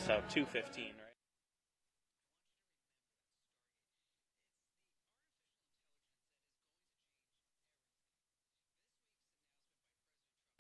So 2:15, right?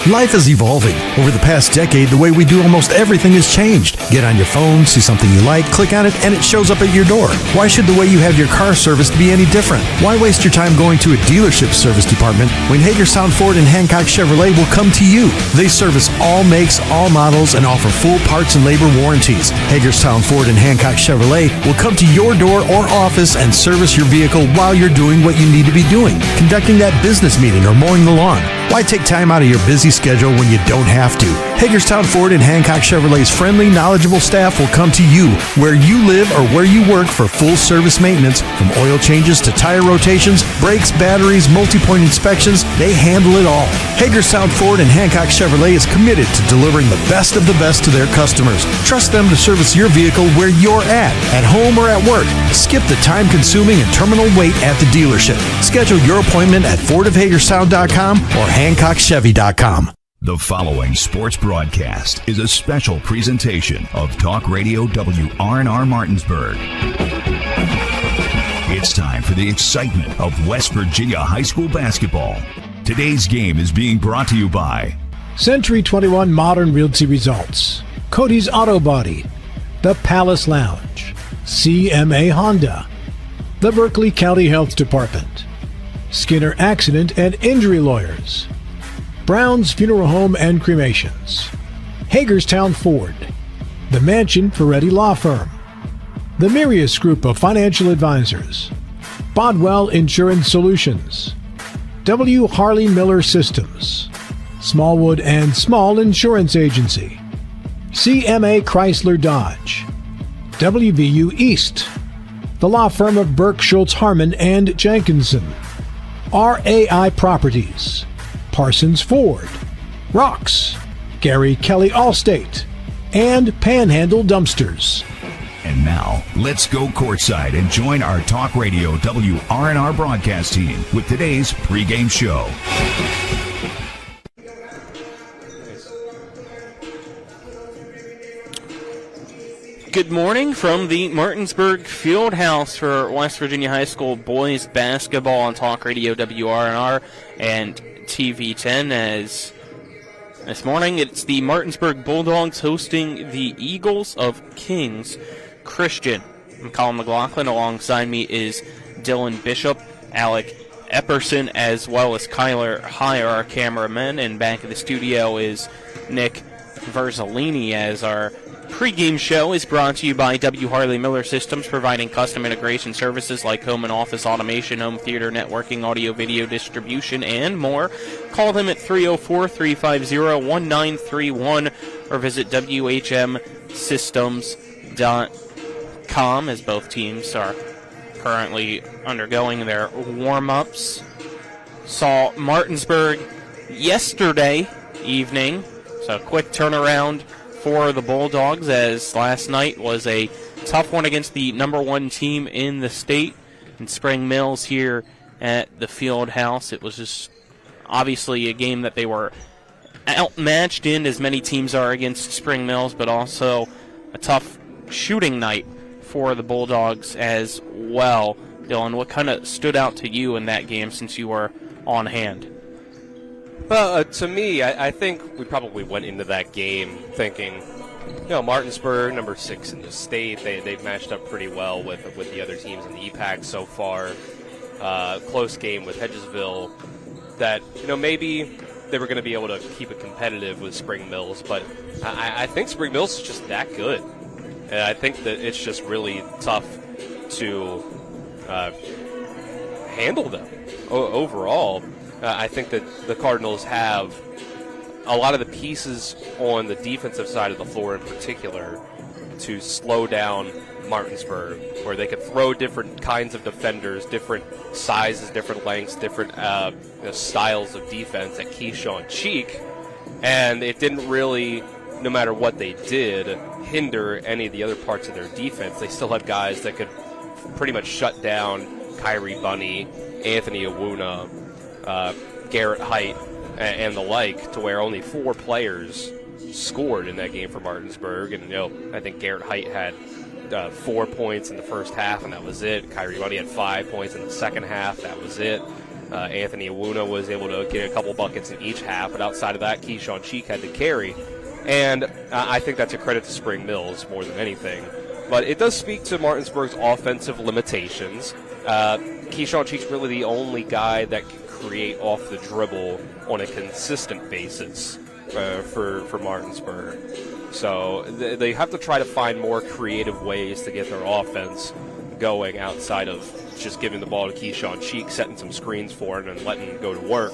Life is evolving. Over the past decade, the way we do almost everything has changed. Get on your phone, see something you like, click on it, and it shows up at your door. Why should the way you have your car serviced be any different? Why waste your time going to a dealership service department when Hagerstown Ford and Hancock Chevrolet will come to you? They service all makes, all models, and offer full parts and labor warranties. Hagerstown Ford and Hancock Chevrolet will come to your door or office and service your vehicle while you're doing what you need to be doing, conducting that business meeting or mowing the lawn. Why take time out of your busy schedule when you don't have to? Hagerstown Ford and Hancock Chevrolet's friendly, knowledgeable staff will come to you where you live or where you work for full service maintenance, from oil changes to tire rotations, brakes, batteries, multi-point inspections. They handle it all. Hagerstown Ford and Hancock Chevrolet is committed to delivering the best of the best to their customers. Trust them to service your vehicle where you're at home or at work. Skip the time-consuming and terminal wait at the dealership. Schedule your appointment at fordofhagerstown.com or hancockchevy.com. The following sports broadcast is a special presentation of Talk Radio WRNR Martinsburg. It's time for the excitement of West Virginia high school basketball. Today's game is being brought to you by Century 21 Modern Realty Results, Cody's Auto Body, The Palace Lounge, CMA Honda, the Berkeley County Health Department, Skinner Accident and Injury Lawyers, Brown's Funeral Home and Cremations, Hagerstown Ford, the Mansion Ferretti Law Firm, the Mirius Group of Financial Advisors, Bodwell Insurance Solutions, W. Harley Miller Systems, Smallwood and Small Insurance Agency, CMA Chrysler Dodge, WVU East, the law firm of Burke, Schultz, Harmon, and Jenkinson, RAI Properties, Parsons Ford, Rocks, Gary Kelly Allstate, and Panhandle Dumpsters. And now, let's go courtside and join our Talk Radio WRNR broadcast team with today's pregame show. Good morning from the Martinsburg Fieldhouse for West Virginia High School boys basketball on Talk Radio WRNR and TV10. As this morning, it's the Martinsburg Bulldogs hosting the Eagles of Kings Christian. I'm Colin McLaughlin. Alongside me is Dylan Bishop, Alec Epperson, as well as Kyler Heyer, our cameraman. And back in the studio is Nick Verzolini, as our pregame show is brought to you by W. Harley Miller Systems, providing custom integration services like home and office automation, home theater networking, audio video distribution, and more. Call them at 304-350-1931 or visit WHMsystems.com, as both teams are currently undergoing their warm-ups. Saw Martinsburg yesterday evening, so quick turnaround for the Bulldogs, as last night was a tough one against the number one team in the state in Spring Mills here at the Fieldhouse. It was just obviously a game that they were outmatched in, as many teams are against Spring Mills, but also a tough shooting night for the Bulldogs as well. Dylan, what kind of stood out to you in that game since you were on hand? Well, to me, I think we probably went into that game thinking, Martinsburg, number 6 in the state, they've matched up pretty well with the other teams in the EPAC so far. Close game with Hedgesville that, maybe they were going to be able to keep it competitive with Spring Mills, but I think Spring Mills is just that good. And I think that it's just really tough to handle them overall. I think that the Cardinals have a lot of the pieces on the defensive side of the floor in particular to slow down Martinsburg, where they could throw different kinds of defenders, different sizes, different lengths, different styles of defense at Keyshawn Cheek, and it didn't really, no matter what they did, hinder any of the other parts of their defense. They still had guys that could pretty much shut down Kyrie Bunny, Anthony Awuna, Garrett Height, and the like, to where only 4 players scored in that game for Martinsburg. And, I think Garrett Height had 4 points in the first half, and that was it. Kyrie Bundy had 5 points in the second half. That was it. Anthony Awuna was able to get a couple buckets in each half, but outside of that, Keyshawn Cheek had to carry. And I think that's a credit to Spring Mills more than anything. But it does speak to Martinsburg's offensive limitations. Keyshawn Cheek's really the only guy that can create off the dribble on a consistent basis for Martinsburg. So they have to try to find more creative ways to get their offense going outside of just giving the ball to Keyshawn Cheek, setting some screens for him, and letting him go to work.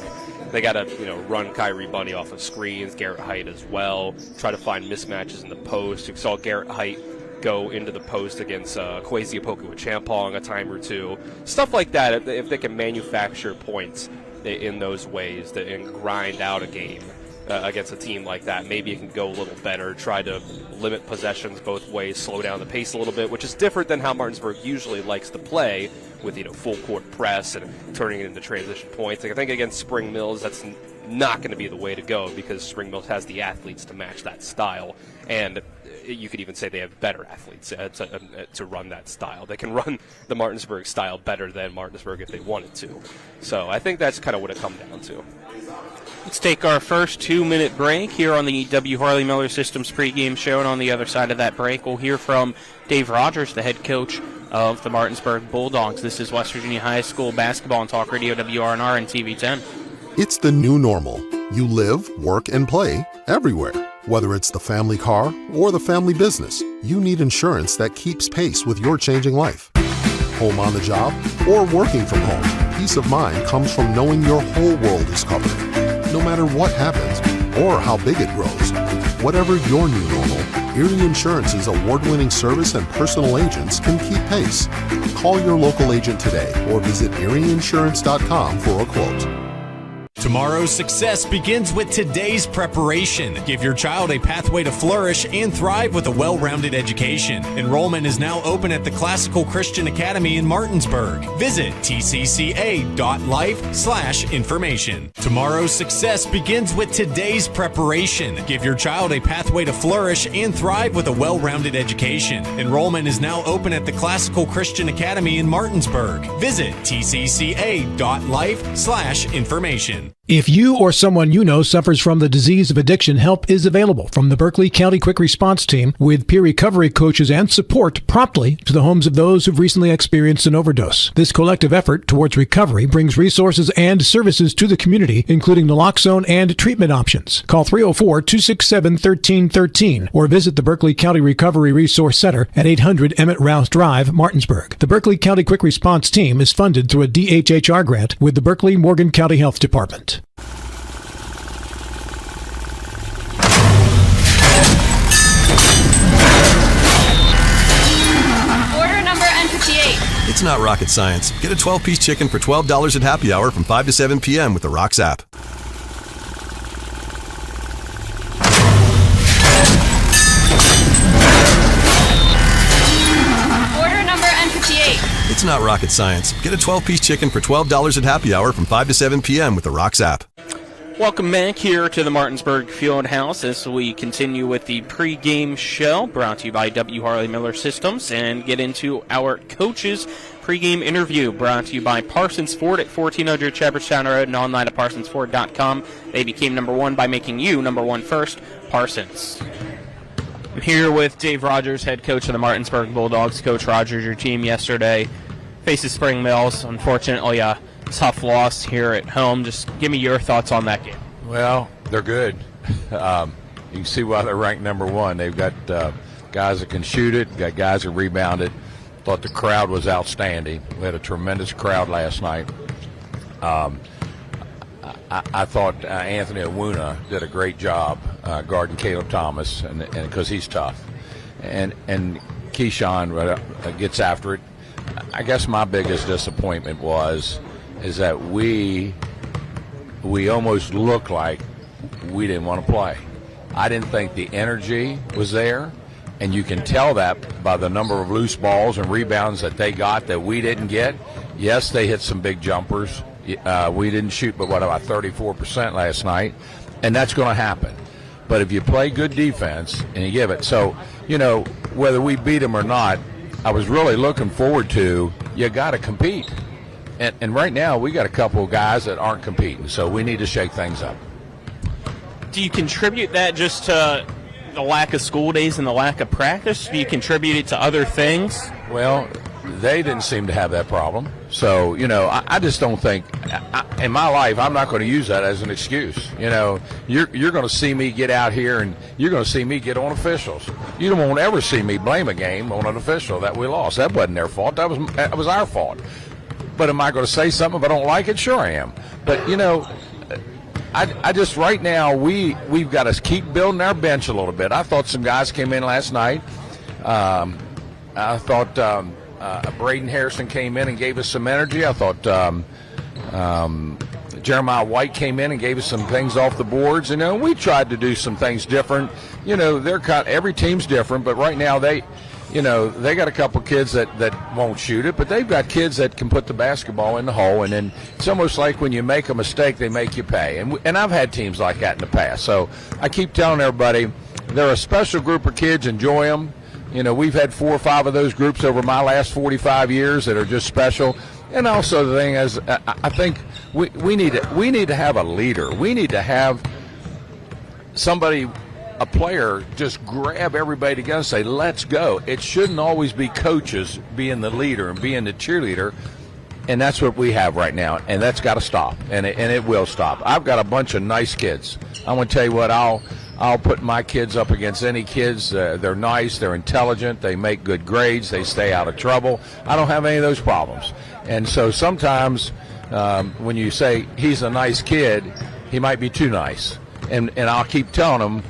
They got to, run Kyrie Bunny off of screens, Garrett Height as well, try to find mismatches in the post. You saw Garrett Height go into the post against Kwesi Apoku-Champong a time or two. Stuff like that, if they can manufacture points in those ways and grind out a game against a team like that, maybe it can go a little better, try to limit possessions both ways, slow down the pace a little bit, which is different than how Martinsburg usually likes to play with, full court press and turning it into transition points. I think against Spring Mills, that's not going to be the way to go because Spring Mills has the athletes to match that style, and you could even say they have better athletes to run that style. They can run the Martinsburg style better than Martinsburg if they wanted to. So I think that's kind of what it comes down to. Let's take our first 2-minute break here on the W. Harley Miller Systems pregame show, and on the other side of that break, we'll hear from Dave Rogers, the head coach of the Martinsburg Bulldogs. This is West Virginia High School basketball on Talk Radio WRNR and TV 10. It's the new normal. You live, work, and play everywhere. Whether it's the family car or the family business, you need insurance that keeps pace with your changing life. Home on the job or working from home, peace of mind comes from knowing your whole world is covered. No matter what happens or how big it grows, whatever your new normal, Erie Insurance's award-winning service and personal agents can keep pace. Call your local agent today or visit erieinsurance.com for a quote. Tomorrow's success begins with today's preparation. Give your child a pathway to flourish and thrive with a well-rounded education. Enrollment is now open at the Classical Christian Academy in Martinsburg. Visit tcca.life/information. Tomorrow's success begins with today's preparation. Give your child a pathway to flourish and thrive with a well-rounded education. Enrollment is now open at the Classical Christian Academy in Martinsburg. Visit tcca.life/information. If you or someone you know suffers from the disease of addiction, help is available from the Berkeley County Quick Response Team with peer recovery coaches and support promptly to the homes of those who've recently experienced an overdose. This collective effort towards recovery brings resources and services to the community, including naloxone and treatment options. Call 304-267-1313 or visit the Berkeley County Recovery Resource Center at 800 Emmett Rouse Drive, Martinsburg. The Berkeley County Quick Response Team is funded through a DHHR grant with the Berkeley Morgan County Health Department. Order number N58. It's not rocket science. Get a 12-piece chicken for $12 at happy hour from 5 to 7 p.m. with the Rocks app. Order number N58. It's not rocket science. Get a 12-piece chicken for $12 at happy hour from 5 to 7 p.m. with the Rocks app. Welcome back here to the Martinsburg Fieldhouse as we continue with the pregame show brought to you by W. Harley Miller Systems and get into our coaches pregame interview brought to you by Parsons Ford at 1400 Shepherdstown Road and online at parsonsford.com. They became number one by making you number one first, Parsons. I'm here with Dave Rogers, head coach of the Martinsburg Bulldogs. Coach Rogers, your team yesterday faces Spring Mills. Unfortunately, tough loss here at home. Just give me your thoughts on that game. Well, they're good. You can see why they're ranked number one. They've got guys that can shoot it, got guys that rebounded. Thought the crowd was outstanding. We had a tremendous crowd last night. I thought Anthony Awuna did a great job guarding Caleb Thomas, and because he's tough. And Keyshawn gets after it. I guess my biggest disappointment is that we almost looked like we didn't want to play. I didn't think the energy was there, and you can tell that by the number of loose balls and rebounds that they got that we didn't get. Yes, they hit some big jumpers. We didn't shoot but about 34% last night, and that's going to happen. But if you play good defense and you give it, so, you know, whether we beat them or not, I was really looking forward to, you got to compete. And right now we got a couple of guys that aren't competing, so we need to shake things up. Do you contribute that just to the lack of school days and the lack of practice? Do you contribute it to other things? Well, they didn't seem to have that problem. So, you know, I just don't think, in my life, I'm not going to use that as an excuse. You know, you're going to see me get out here and you're going to see me get on officials. You won't ever see me blame a game on an official that we lost. That wasn't their fault. That was our fault. But am I going to say something if I don't like it? Sure I am. But, you know, I just, right now, we've got to keep building our bench a little bit. I thought some guys came in last night. I thought Braden Harrison came in and gave us some energy. I thought Jeremiah White came in and gave us some things off the boards. You know, we tried to do some things different. You know, every team's different, but right now they got a couple kids that won't shoot it, but they've got kids that can put the basketball in the hole, and then it's almost like when you make a mistake, they make you pay. And I've had teams like that in the past. So I keep telling everybody, they're a special group of kids. Enjoy them. You know, we've had 4 or 5 of those groups over my last 45 years that are just special. And also the thing is, I think we need to have a leader. We need to have somebody, a player, just grab everybody together and say, let's go. It shouldn't always be coaches being the leader and being the cheerleader. And that's what we have right now, and that's got to stop, and it will stop. I've got a bunch of nice kids. I'm going to tell you what, I'll put my kids up against any kids. They're nice, they're intelligent, they make good grades, they stay out of trouble. I don't have any of those problems. And so sometimes when you say he's a nice kid, he might be too nice. And I'll keep telling them,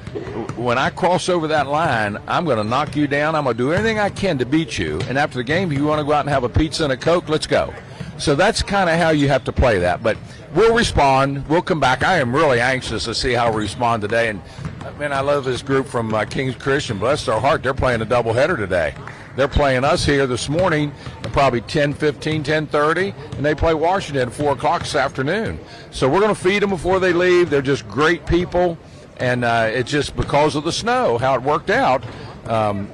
when I cross over that line, I'm going to knock you down. I'm going to do everything I can to beat you. And after the game, if you want to go out and have a pizza and a Coke, let's go. So that's kind of how you have to play that. But we'll respond. We'll come back. I am really anxious to see how we respond today. And, man, I love this group from Kings Christian. Bless their heart, they're playing a doubleheader today. They're playing us here this morning at probably 10:15, 10:30, and they play Washington at 4 o'clock this afternoon. So we're going to feed them before they leave. They're just great people, and it's just because of the snow, how it worked out,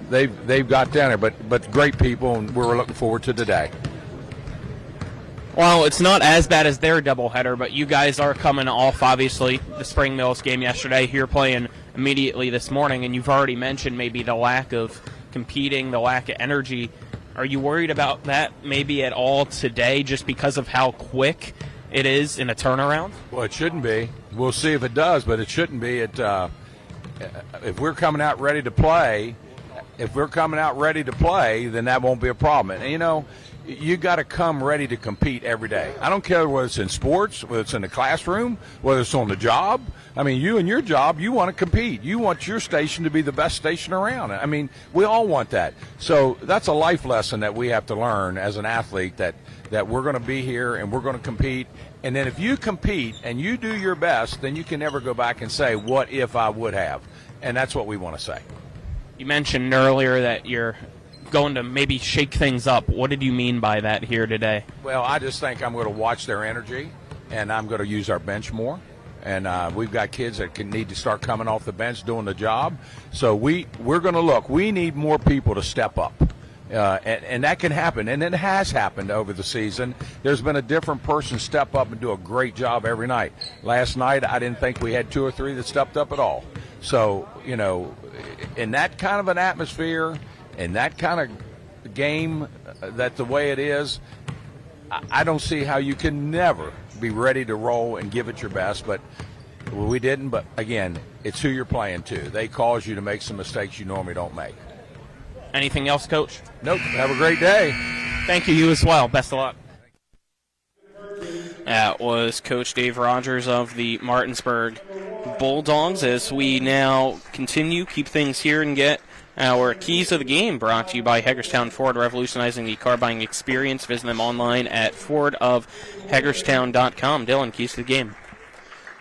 they've got down there. But great people, and we're looking forward to today. Well, it's not as bad as their doubleheader, but you guys are coming off, obviously, the Spring Mills game yesterday. You're playing immediately this morning, and you've already mentioned maybe the lack of competing, the lack of energy. Are you worried about that maybe at all today just because of how quick it is in a turnaround? Well, it shouldn't be. We'll see if it does, but it shouldn't be. If we're coming out ready to play, then that won't be a problem. And, you know, you got to come ready to compete every day. I don't care whether it's in sports, whether it's in the classroom, whether it's on the job. I mean, you and your job, you want to compete. You want your station to be the best station around. I mean, we all want that. So that's a life lesson that we have to learn as an athlete, that we're going to be here and we're going to compete. And then if you compete and you do your best, then you can never go back and say, what if I would have? And that's what we want to say. You mentioned earlier that you're going to maybe shake things up. What did you mean by that here today? Well, I just think I'm going to watch their energy, and I'm going to use our bench more. And we've got kids that need to start coming off the bench doing the job. So we're going to look. We need more people to step up. And that can happen, and it has happened over the season. There's been a different person step up and do a great job every night. Last night, I didn't think we had 2 or 3 that stepped up at all. So, you know, in that kind of an atmosphere, in that kind of game, that the way it is, I don't see how you can never be ready to roll and give it your best. But we didn't. But, again, it's who you're playing to. They cause you to make some mistakes you normally don't make. Anything else, Coach? Nope. Have a great day. Thank you. You as well. Best of luck. That was Coach Dave Rogers of the Martinsburg Bulldogs. As we now continue, keep things here and get our keys of the game brought to you by Hagerstown Ford, revolutionizing the car buying experience. Visit them online at fordofhagerstown.com. Dylan, keys to the game.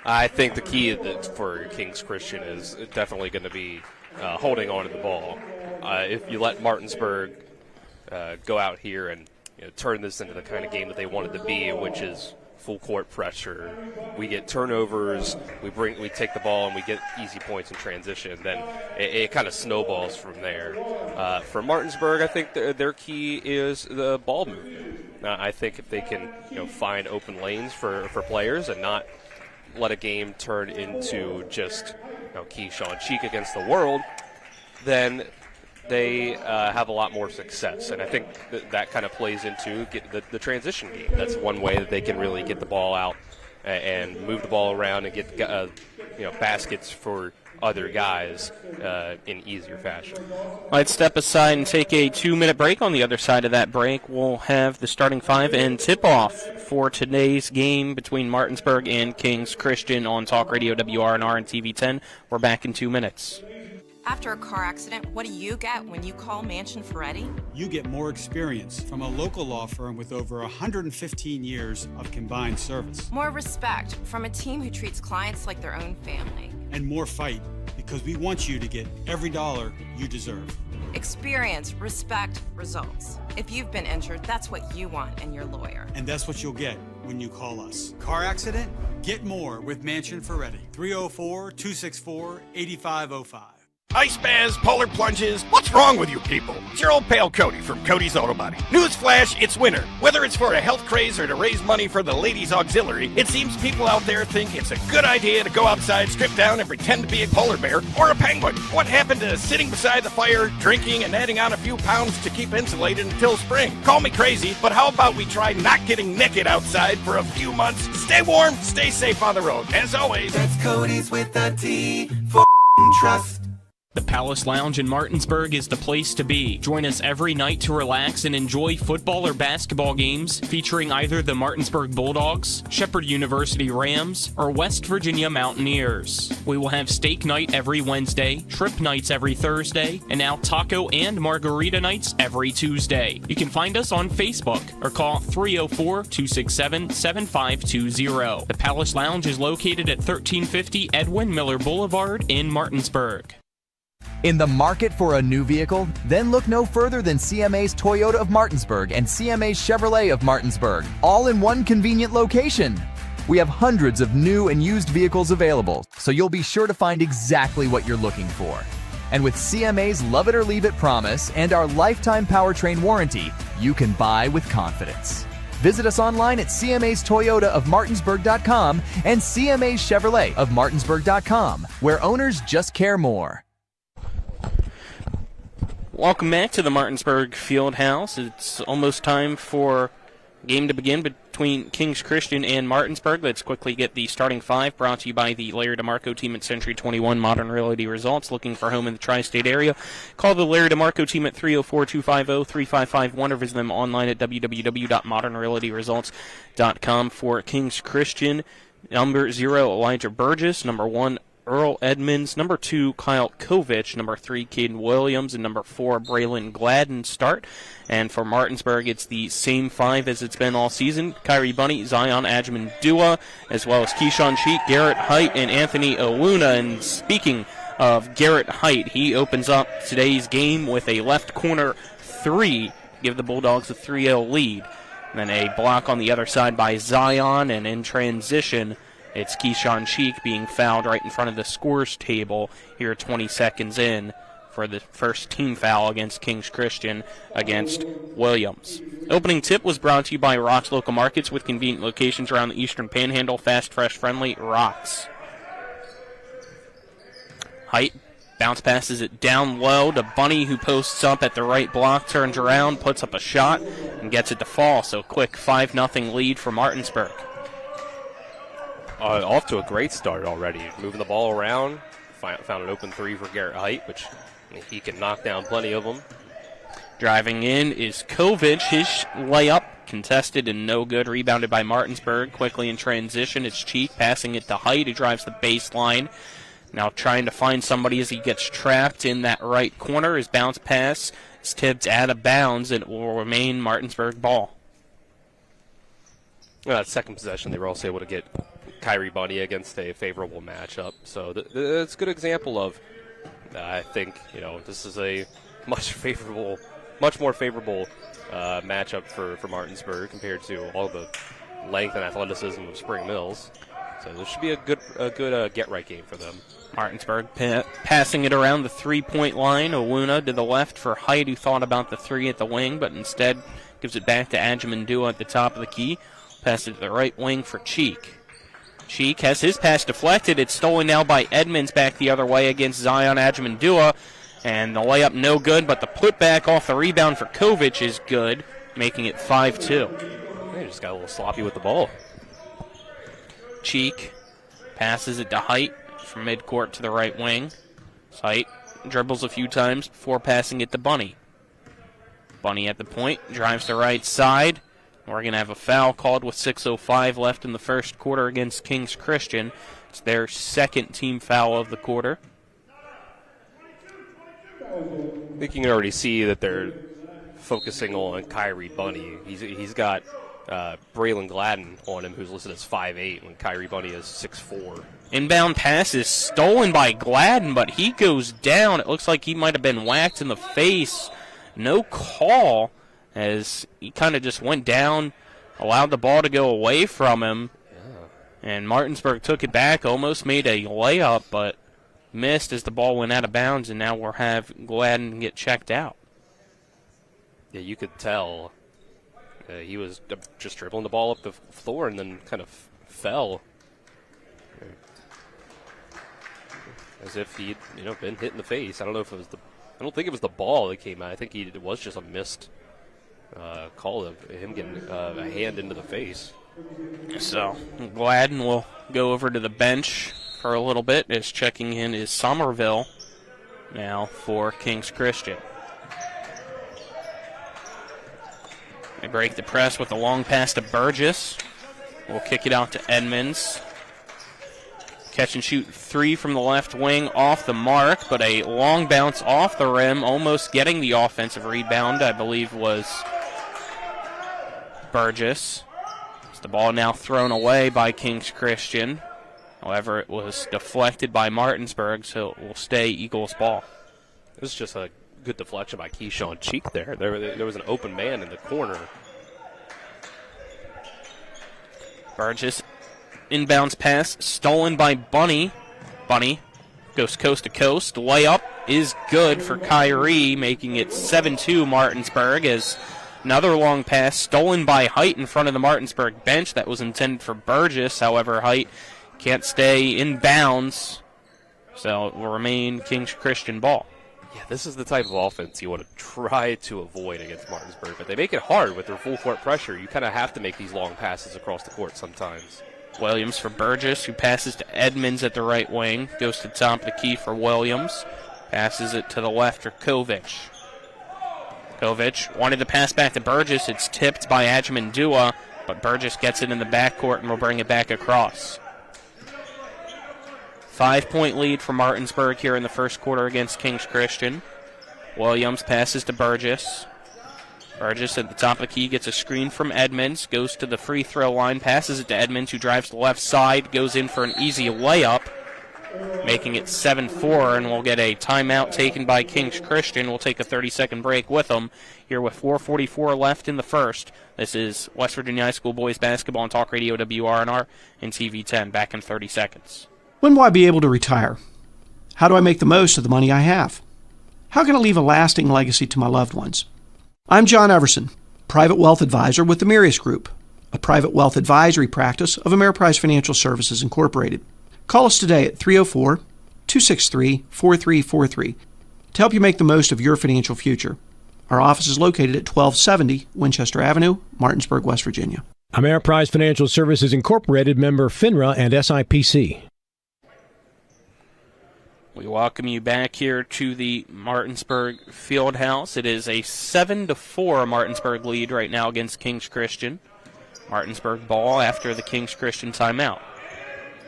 I think the key for Kings Christian is definitely going to be holding on to the ball. If you let Martinsburg go out here and turn this into the kind of game that they wanted to be, which is full court pressure, we get turnovers, we take the ball and we get easy points in transition, then it kind of snowballs from there. For Martinsburg, I think their key is the ball movement. I think if they can find open lanes for players and not let a game turn into just Keyshawn Cheek against the world, then they have a lot more success. And I think that kind of plays into the transition game. That's one way that they can really get the ball out and move the ball around and get baskets for other guys in easier fashion. Let's step aside and take a 2-minute break. On the other side of that break, we'll have the starting five and tip-off for today's game between Martinsburg and Kings Christian on Talk Radio WRNR and TV 10. We're back in 2 minutes. After a car accident, what do you get when you call Mansion Ferretti? You get more experience from a local law firm with over 115 years of combined service. More respect from a team who treats clients like their own family. And more fight, because we want you to get every dollar you deserve. Experience, respect, results. If you've been injured, that's what you want in your lawyer. And that's what you'll get when you call us. Car accident? Get more with Mansion Ferretti. 304-264-8505. Ice baths, polar plunges, what's wrong with you people? It's your old pal Cody from Cody's Auto Body. Newsflash, it's winter. Whether it's for a health craze or to raise money for the ladies' auxiliary, it seems people out there think it's a good idea to go outside, strip down, and pretend to be a polar bear or a penguin. What happened to sitting beside the fire, drinking, and adding on a few pounds to keep insulated until spring? Call me crazy, but how about we try not getting naked outside for a few months? Stay warm, stay safe on the road. As always, that's Cody's with a T for trust. The Palace Lounge in Martinsburg is the place to be. Join us every night to relax and enjoy football or basketball games featuring either the Martinsburg Bulldogs, Shepherd University Rams, or West Virginia Mountaineers. We will have steak night every Wednesday, shrimp nights every Thursday, and now taco and margarita nights every Tuesday. You can find us on Facebook or call 304-267-7520. The Palace Lounge is located at 1350 Edwin Miller Boulevard in Martinsburg. In the market for a new vehicle? Then look no further than CMA's Toyota of Martinsburg and CMA's Chevrolet of Martinsburg, all in one convenient location. We have hundreds of new and used vehicles available, so you'll be sure to find exactly what you're looking for. And with CMA's Love It or Leave It promise and our lifetime powertrain warranty, you can buy with confidence. Visit us online at CMA's Toyota of Martinsburg.com and CMA's Chevrolet of Martinsburg.com, where owners just care more. Welcome back to the Martinsburg Fieldhouse. It's almost time for game to begin between Kings Christian and Martinsburg. Let's quickly get the starting five brought to you by the Larry DeMarco team at Century 21 Modern Realty Results. Looking for home in the tri-state area? Call the Larry DeMarco team at 304-250-3551 or visit them online at www.modernrealtyresults.com. For Kings Christian, number 0, Elijah Burgess. Number 1, Earl Edmonds. Number 2, Kyle Kovich. Number 3, Caden Williams. And number 4, Braylon Gladden start. And for Martinsburg, it's the same five as it's been all season. Kyrie Bunny, Zion Ajman-Dua, as well as Keyshawn Cheek, Garrett Height, and Anthony Owuna. And speaking of Garrett Height, he opens up today's game with a left corner 3, give the Bulldogs a 3-0 lead. And then a block on the other side by Zion, and in transition, it's Keyshawn Cheek being fouled right in front of the scores table here 20 seconds in for the first team foul against Kings Christian against Williams. Opening tip was brought to you by Rock's Local Markets with convenient locations around the Eastern Panhandle. Fast, fresh, friendly, Rock's. Height bounce passes it down low to Bunny, who posts up at the right block, turns around, puts up a shot, and gets it to fall. So quick 5-0 lead for Martinsburg. Off to a great start already. Moving the ball around. Found an open 3 for Garrett Height, which he can knock down plenty of them. Driving in is Kovich. His layup contested and no good. Rebounded by Martinsburg. Quickly in transition, it's Cheek passing it to Height, who drives the baseline. Now trying to find somebody as he gets trapped in that right corner. His bounce pass is tipped out of bounds, and it will remain Martinsburg ball. Second possession, they were also able to get Kyrie Bunny against a favorable matchup. So it's a good example of, I think, this is a much more favorable matchup for Martinsburg compared to all the length and athleticism of Spring Mills. So this should be a good get-right game for them. Martinsburg passing it around the three-point line. Owuna to the left for Height, who thought about the three at the wing, but instead gives it back to Ajamandua at the top of the key. Pass it to the right wing for Cheek. Cheek has his pass deflected. It's stolen now by Edmonds back the other way against Zion Ajamandua. And the layup no good, but the putback off the rebound for Kovic is good, making it 5-2. They just got a little sloppy with the ball. Cheek passes it to Height from midcourt to the right wing. Height dribbles a few times before passing it to Bunny. Bunny at the point, drives the right side. We're going to have a foul called with 6:05 left in the first quarter against Kings Christian. It's their second team foul of the quarter. I think you can already see that they're focusing on Kyrie Bunny. He's got Braylon Gladden on him, who's listed as 5'8", when Kyrie Bunny is 6'4". Inbound pass is stolen by Gladden, but he goes down. It looks like he might have been whacked in the face. No call, as he kind of just went down, allowed the ball to go away from him. Yeah. And Martinsburg took it back, almost made a layup, but missed as the ball went out of bounds, and now we'll have Gladden get checked out. Yeah, you could tell he was just dribbling the ball up the floor and then kind of fell. As if he'd been hit in the face. I don't know if it was I don't think it was the ball that came out. I think it was just a missed call of him getting a hand into the face. So Gladden will go over to the bench for a little bit. As checking in is Somerville now for Kings Christian. They break the press with a long pass to Burgess. We'll kick it out to Edmonds. Catch and shoot three from the left wing off the mark, but a long bounce off the rim, almost getting the offensive rebound, I believe was Burgess. It's the ball now thrown away by Kings Christian. However, it was deflected by Martinsburg, so it will stay Eagles ball. It was just a good deflection by Keyshawn Cheek there. There was an open man in the corner. Burgess. Inbounds pass stolen by Bunny. Bunny goes coast to coast. Layup is good for Kyrie, making it 7-2 Martinsburg, as another long pass stolen by Height in front of the Martinsburg bench. That was intended for Burgess. However, Height can't stay in bounds, so it will remain Kings Christian ball. Yeah, this is the type of offense you want to try to avoid against Martinsburg, but they make it hard with their full court pressure. You kind of have to make these long passes across the court sometimes. Williams for Burgess, who passes to Edmonds at the right wing. Goes to the top of the key for Williams. Passes it to the left for Kovic. Kovic wanted to pass back to Burgess. It's tipped by Ajamandua, but Burgess gets it in the backcourt and will bring it back across. 5-point lead for Martinsburg here in the first quarter against Kings Christian. Williams passes to Burgess. Burgess at the top of the key gets a screen from Edmonds, goes to the free throw line, passes it to Edmonds, who drives to the left side, goes in for an easy layup, making it 7-4, and we'll get a timeout taken by Kings Christian. We'll take a 30-second break with them here with 4:44 left in the first. This is West Virginia High School boys basketball on Talk Radio WRNR and TV 10. Back in 30 seconds. When will I be able to retire? How do I make the most of the money I have? How can I leave a lasting legacy to my loved ones? I'm John Everson, Private Wealth Advisor with the Mirius Group, a private wealth advisory practice of Ameriprise Financial Services Incorporated. Call us today at 304-263-4343 to help you make the most of your financial future. Our office is located at 1270 Winchester Avenue, Martinsburg, West Virginia. Ameriprise Financial Services Incorporated, member FINRA and SIPC. We welcome you back here to the Martinsburg Fieldhouse. It is a 7-4 Martinsburg lead right now against Kings Christian. Martinsburg ball after the Kings Christian timeout.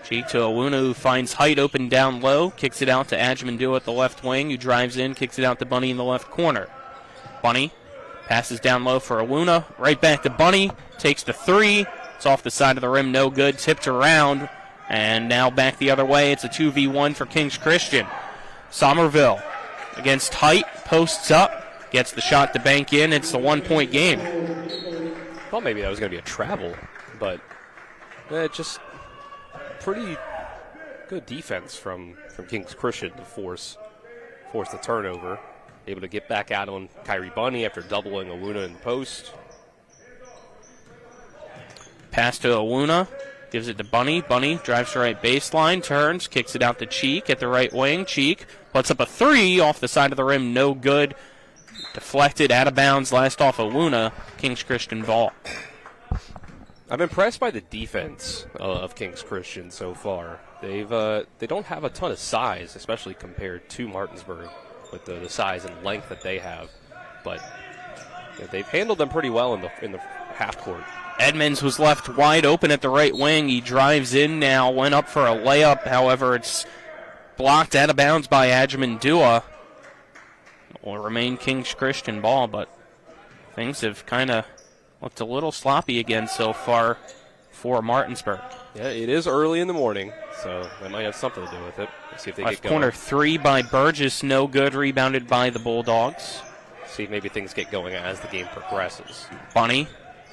Cheek to Owuna, who finds Height open down low, kicks it out to Ajamandua at the left wing, who drives in, kicks it out to Bunny in the left corner. Bunny passes down low for Owuna, right back to Bunny, takes the three. It's off the side of the rim, no good, tipped around. And now back the other way. It's a 2v1 for Kings Christian. Somerville against Height, posts up, gets the shot to bank in. It's a 1-point game. Thought maybe that was going to be a travel. but just pretty good defense from Kings Christian to force the turnover. Able to get back out on Kyrie Bunny after doubling Awuna in the post. Pass to Awuna. Gives it to Bunny. Bunny drives to right baseline, turns, kicks it out to Cheek at the right wing. Cheek puts up a three off the side of the rim. No good. Deflected, out of bounds, last off Awuna. Kings Christian ball. I'm impressed by the defense of Kings Christian so far. They don't have a ton of size, especially compared to Martinsburg, with the size and length that they have. But they've handled them pretty well in the half court. Edmonds was left wide open at the right wing. He drives in now, went up for a layup. However, it's blocked out of bounds by Adjaman Dua. Will remain Kings Christian ball, but things have kind of looked a little sloppy again so far for Martinsburg. Yeah, it is early in the morning, so that might have something to do with it. Let's see if they Left get going. corner three by Burgess, no good, rebounded by the Bulldogs. See if maybe things get going as the game progresses. Bunny,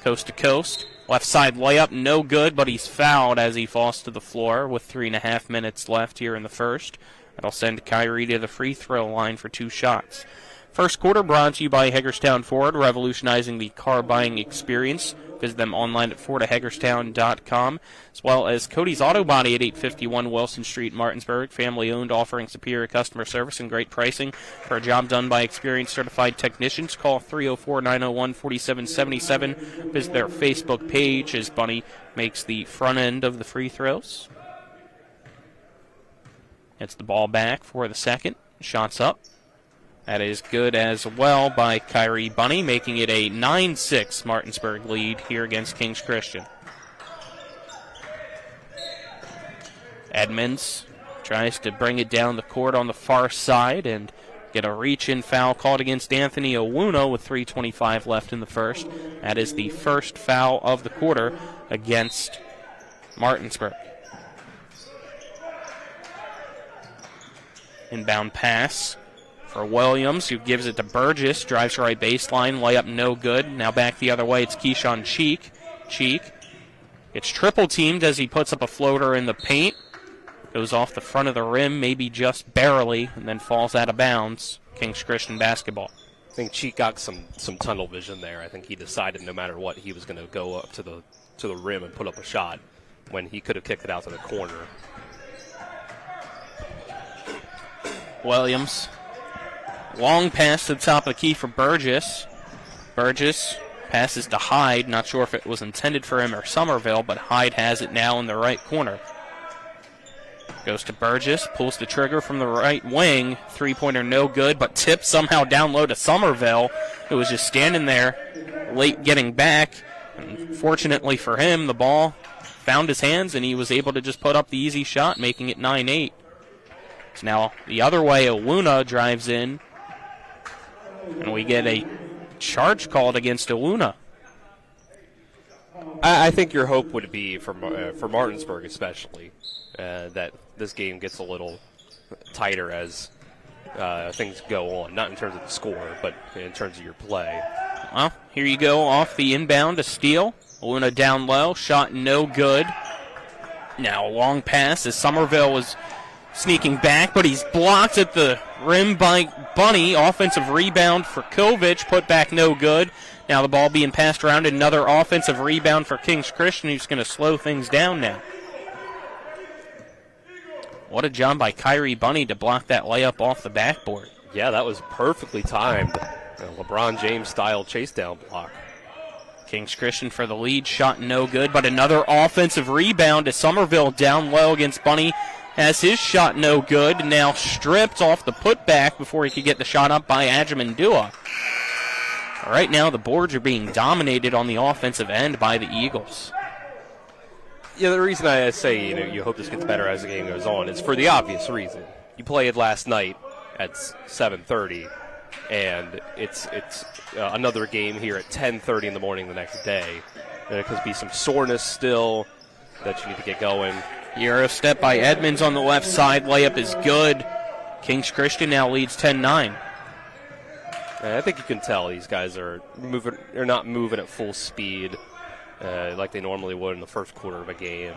coast to coast. Left side layup, no good, but he's fouled as he falls to the floor with 3.5 minutes left here in the first. That'll send Kyrie to the free throw line for 2 shots. First quarter brought to you by Hagerstown Ford, revolutionizing the car buying experience. Visit them online at FordAHagerstown.com, as well as Cody's Auto Body at 851 Wilson Street, Martinsburg. Family-owned, offering superior customer service and great pricing. For a job done by experienced certified technicians, call 304-901-4777. Visit their Facebook page as Bunny makes the front end of the free throws. Gets the ball back for the second. Shots up. That is good as well by Kyrie Bunny, making it a 9-6 Martinsburg lead here against Kings Christian. Edmonds tries to bring it down the court on the far side and get a reach-in foul called against Anthony Awuna with 3:25 left in the first. That is the first foul of the quarter against Martinsburg. Inbound pass for Williams, who gives it to Burgess, drives right baseline, layup no good. Now back the other way, it's Keyshawn Cheek. Cheek gets triple teamed as he puts up a floater in the paint. Goes off the front of the rim, maybe just barely, and then falls out of bounds. Kings Christian basketball. I think Cheek got some tunnel vision there. I think he decided no matter what, he was going to go up to the rim and put up a shot when he could have kicked it out to the corner. Williams. Long pass to the top of the key for Burgess. Burgess passes to Hyde. Not sure if it was intended for him or Somerville, but Hyde has it now in the right corner. Goes to Burgess, pulls the trigger from the right wing. Three-pointer no good, but tipped somehow down low to Somerville, who was just standing there late getting back. And fortunately for him, the ball found his hands, and he was able to just put up the easy shot, making it 9-8. So now the other way, Awuna drives in, and we get a charge called against Awuna. I think your hope would be for Martinsburg especially that this game gets a little tighter as things go on, not in terms of the score, but in terms of your play. Well, here you go, off the inbound, a steal. Awuna down low, shot no good. Now a long pass as Somerville was sneaking back, but he's blocked at the rim by Bunny. Offensive rebound for Kovic, put back no good. Now the ball being passed around, another offensive rebound for Kings Christian, who's going to slow things down now. What a job by Kyrie Bunny to block that layup off the backboard. Yeah, that was perfectly timed. A LeBron James-style chase-down block. Kings Christian for the lead, shot no good, but another offensive rebound to Somerville down low against Bunny. Has his shot no good, now stripped off the putback before he could get the shot up by Adjaman Dua. Right now the boards are being dominated on the offensive end by the Eagles. Yeah, the reason I say you hope this gets better as the game goes on is for the obvious reason. You played last night at 7:30, and it's another game here at 10:30 in the morning the next day. There could be some soreness still that you need to get going. Euro step by Edmonds on the left side. Layup is good. Kings Christian now leads 10-9. I think you can tell these guys are not moving at full speed. like they normally would in the first quarter of a game.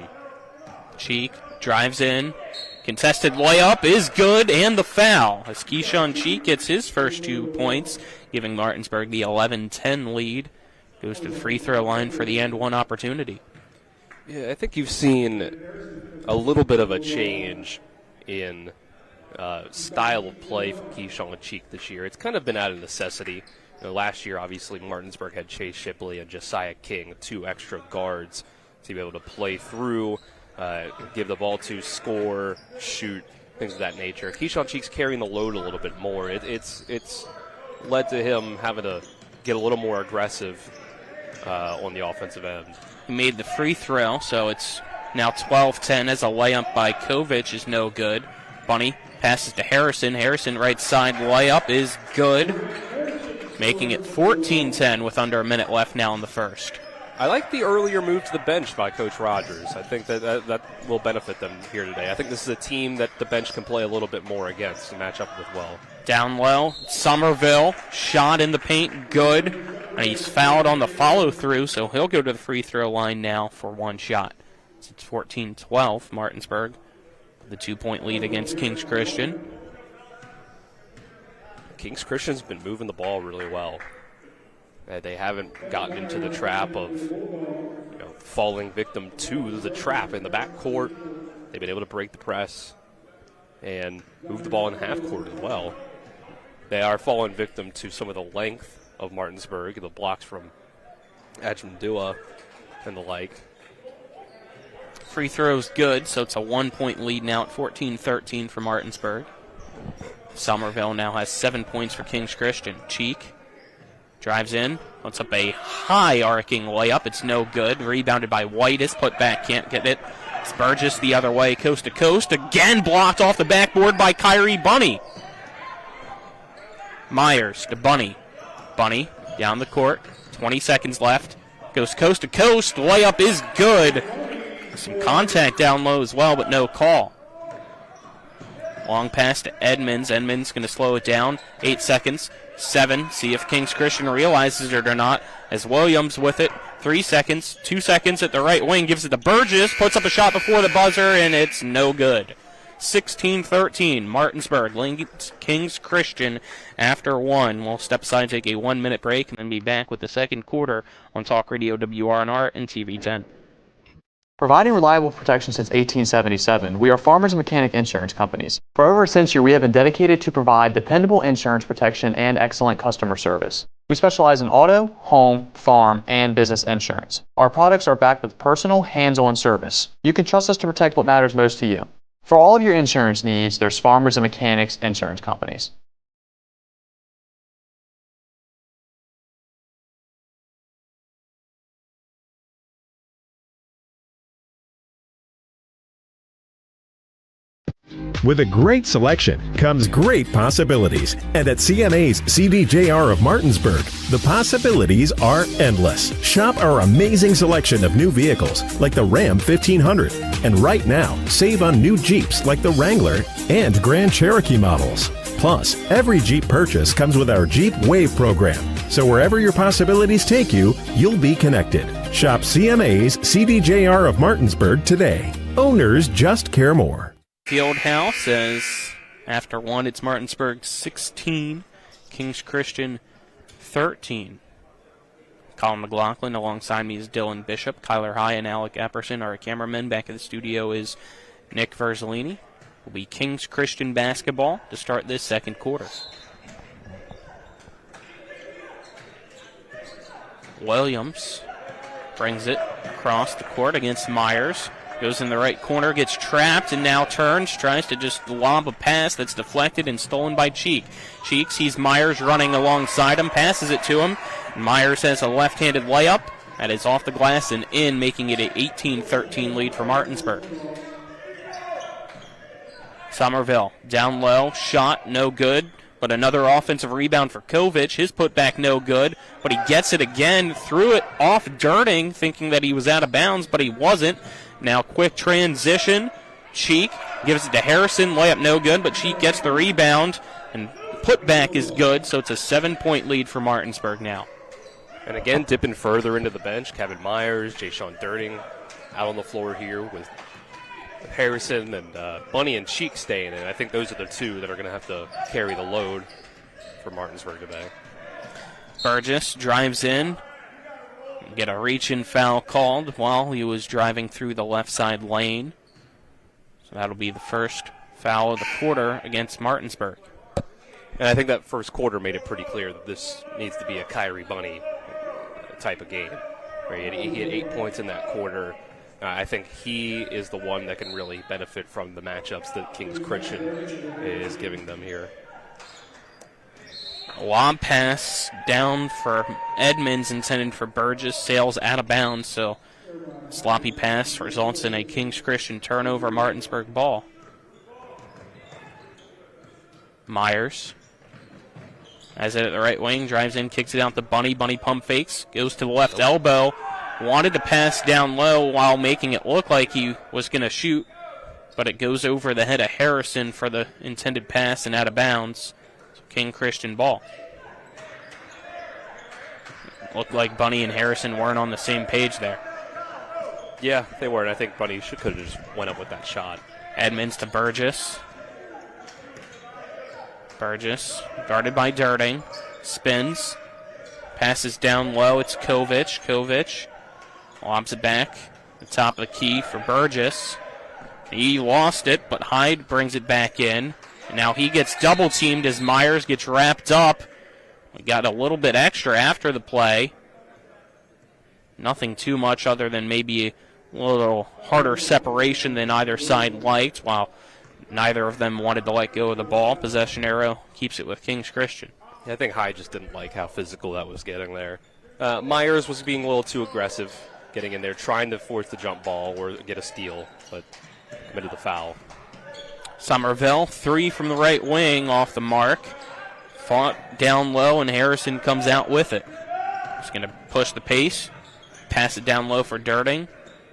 Cheek drives in. Contested layup is good, and the foul as Keyshawn Cheek gets his first 2 points, giving Martinsburg the 11-10 lead. Goes to the free throw line for the end one opportunity. Yeah, I think you've seen a little bit of a change in style of play from Keyshawn Cheek this year. It's kind of been out of necessity. Last year, obviously, Martinsburg had Chase Shipley and Josiah King, 2 extra guards to be able to play through, give the ball to, score, shoot, things of that nature. Keyshawn Cheek's carrying the load a little bit more. It's led to him having to get a little more aggressive on the offensive end. He made the free throw, so it's now 12-10 as a layup by Kovic is no good. Bunny passes to Harrison. Harrison right side layup is good, making it 14-10 with under a minute left now in the first. I like the earlier move to the bench by Coach Rogers. I think that will benefit them here today. I think this is a team that the bench can play a little bit more against and match up with well. Down low, Somerville, shot in the paint, good. And he's fouled on the follow-through, so he'll go to the free throw line now for one shot. It's 14-12, Martinsburg, the 2-point lead against Kings Christian. Kings Christian's been moving the ball really well. They haven't gotten into the trap of falling victim to the trap in the backcourt. They've been able to break the press and move the ball in half court as well. They are falling victim to some of the length of Martinsburg, the blocks from Ajmandua and the like. Free throw's good, so it's a 1-point lead now at 14-13 for Martinsburg. Somerville now has 7 points for Kings Christian. Cheek drives in, puts up a high arcing layup. It's no good. Rebounded by Whitus, put back, can't get it. It's Burgess the other way, coast to coast. Again blocked off the backboard by Kyrie Bunny. Myers to Bunny. Bunny down the court, 20 seconds left. Goes coast to coast, layup is good. Some contact down low as well, but no call. Long pass to Edmonds. Edmonds going to slow it down. 8 seconds. 7. See if Kings Christian realizes it or not. As Williams with it. 3 seconds. 2 seconds at the right wing. Gives it to Burgess. Puts up a shot before the buzzer, and it's no good. 16-13. Martinsburg leads Kings Christian after 1. We'll step aside, take a 1-minute break, and then be back with the second quarter on Talk Radio WRNR and TV 10. Providing reliable protection since 1877, we are Farmers and Mechanic Insurance Companies. For over a century, we have been dedicated to provide dependable insurance protection and excellent customer service. We specialize in auto, home, farm, and business insurance. Our products are backed with personal, hands-on service. You can trust us to protect what matters most to you. For all of your insurance needs, there's Farmers and Mechanics Insurance Companies. With a great selection comes great possibilities. And at CMA's CDJR of Martinsburg, the possibilities are endless. Shop our amazing selection of new vehicles like the Ram 1500. And right now, save on new Jeeps like the Wrangler and Grand Cherokee models. Plus, every Jeep purchase comes with our Jeep Wave program. So wherever your possibilities take you, you'll be connected. Shop CMA's CDJR of Martinsburg today. Owners just care more. Fieldhouse says after 1, it's Martinsburg 16, Kings Christian 13. Colin McLaughlin alongside me is Dylan Bishop. Kyler High and Alec Epperson are our cameramen. Back in the studio is Nick Verzolini. Will be Kings Christian basketball to start this second quarter. Williams brings it across the court against Myers. Goes in the right corner, gets trapped, and now turns. Tries to just lob a pass that's deflected and stolen by Cheek. Cheek sees Myers running alongside him, passes it to him. Myers has a left-handed layup. That is off the glass and in, making it an 18-13 lead for Martinsburg. Somerville down low, shot, no good. But another offensive rebound for Kovic. His putback no good, but he gets it again. Threw it off Dirting, thinking that he was out of bounds, but he wasn't. Now quick transition. Cheek gives it to Harrison. Layup no good, but Cheek gets the rebound. And putback is good, so it's a 7-point lead for Martinsburg now. And again, dipping further into the bench, Kevin Myers, Jay-Sean Durning out on the floor here with Harrison and Bunny and Cheek staying in. I think those are the two that are going to have to carry the load for Martinsburg today. Burgess drives in. Get a reach-in foul called while he was driving through the left side lane. So that'll be the first foul of the quarter against Martinsburg. And I think that first quarter made it pretty clear that this needs to be a Kyrie Bunny type of game. Right? He had 8 points in that quarter. I think he is the one that can really benefit from the matchups that Kings Christian is giving them here. A lob pass down for Edmonds intended for Burgess. Sails out of bounds, so sloppy pass results in a Kings Christian turnover, Martinsburg ball. Myers has it at the right wing, drives in, kicks it out to Bunny. Bunny pump fakes, goes to the left elbow. Wanted to pass down low while making it look like he was going to shoot, but it goes over the head of Harrison for the intended pass and out of bounds. So King Christian ball. Looked like Bunny and Harrison weren't on the same page there. Yeah, they were, and I think Bunny could have just went up with that shot. Edmonds to Burgess. Burgess, guarded by Durning, spins, passes down low. It's Kovic lobs it back. The top of the key for Burgess. He lost it, but Hyde brings it back in. And now he gets double teamed as Myers gets wrapped up. We got a little bit extra after the play. Nothing too much other than maybe a little harder separation than either side liked, while neither of them wanted to let go of the ball. Possession arrow keeps it with Kings Christian. Yeah, I think Hyde just didn't like how physical that was getting there. Myers was being a little too aggressive, getting in there, trying to force the jump ball or get a steal, but committed the foul. Somerville, 3 from the right wing off the mark. Fought down low, and Harrison comes out with it. He's going to push the pace, pass it down low for Durning.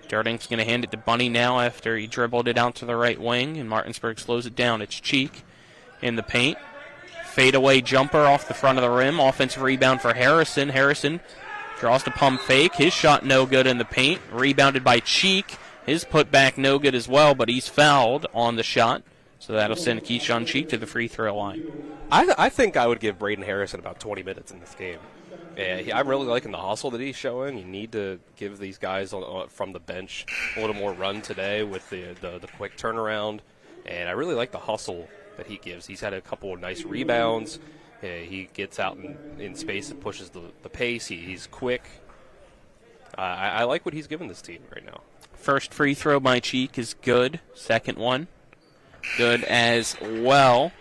Durden's going to hand it to Bunny now after he dribbled it out to the right wing, and Martinsburg slows it down. It's Cheek in the paint. Fadeaway jumper off the front of the rim. Offensive rebound for Harrison. Harrison draws the pump fake. His shot no good in the paint. Rebounded by Cheek. His putback no good as well, but he's fouled on the shot. So that'll send Keyshawn Cheek to the free throw line. I think I would give Braden Harrison about 20 minutes in this game. Yeah, I'm really liking the hustle that he's showing. You need to give these guys from the bench a little more run today with the quick turnaround. And I really like the hustle that he gives. He's had a couple of nice rebounds. He gets out in space and pushes the pace. He's quick. I like what he's given this team right now. First free throw by Cheek is good. Second one, good as well.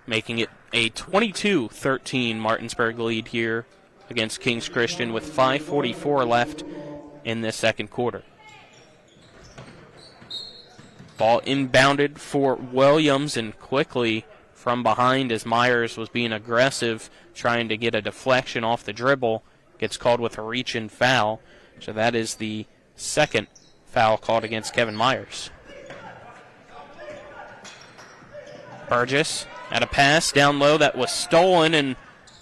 Making it a 22-13 Martinsburg lead here against Kings Christian with 5:44 left in this second quarter. Ball inbounded for Williams, and quickly from behind as Myers was being aggressive, trying to get a deflection off the dribble, gets called with a reach-in foul. So that is the second foul called against Kevin Myers. Burgess had a pass down low that was stolen, and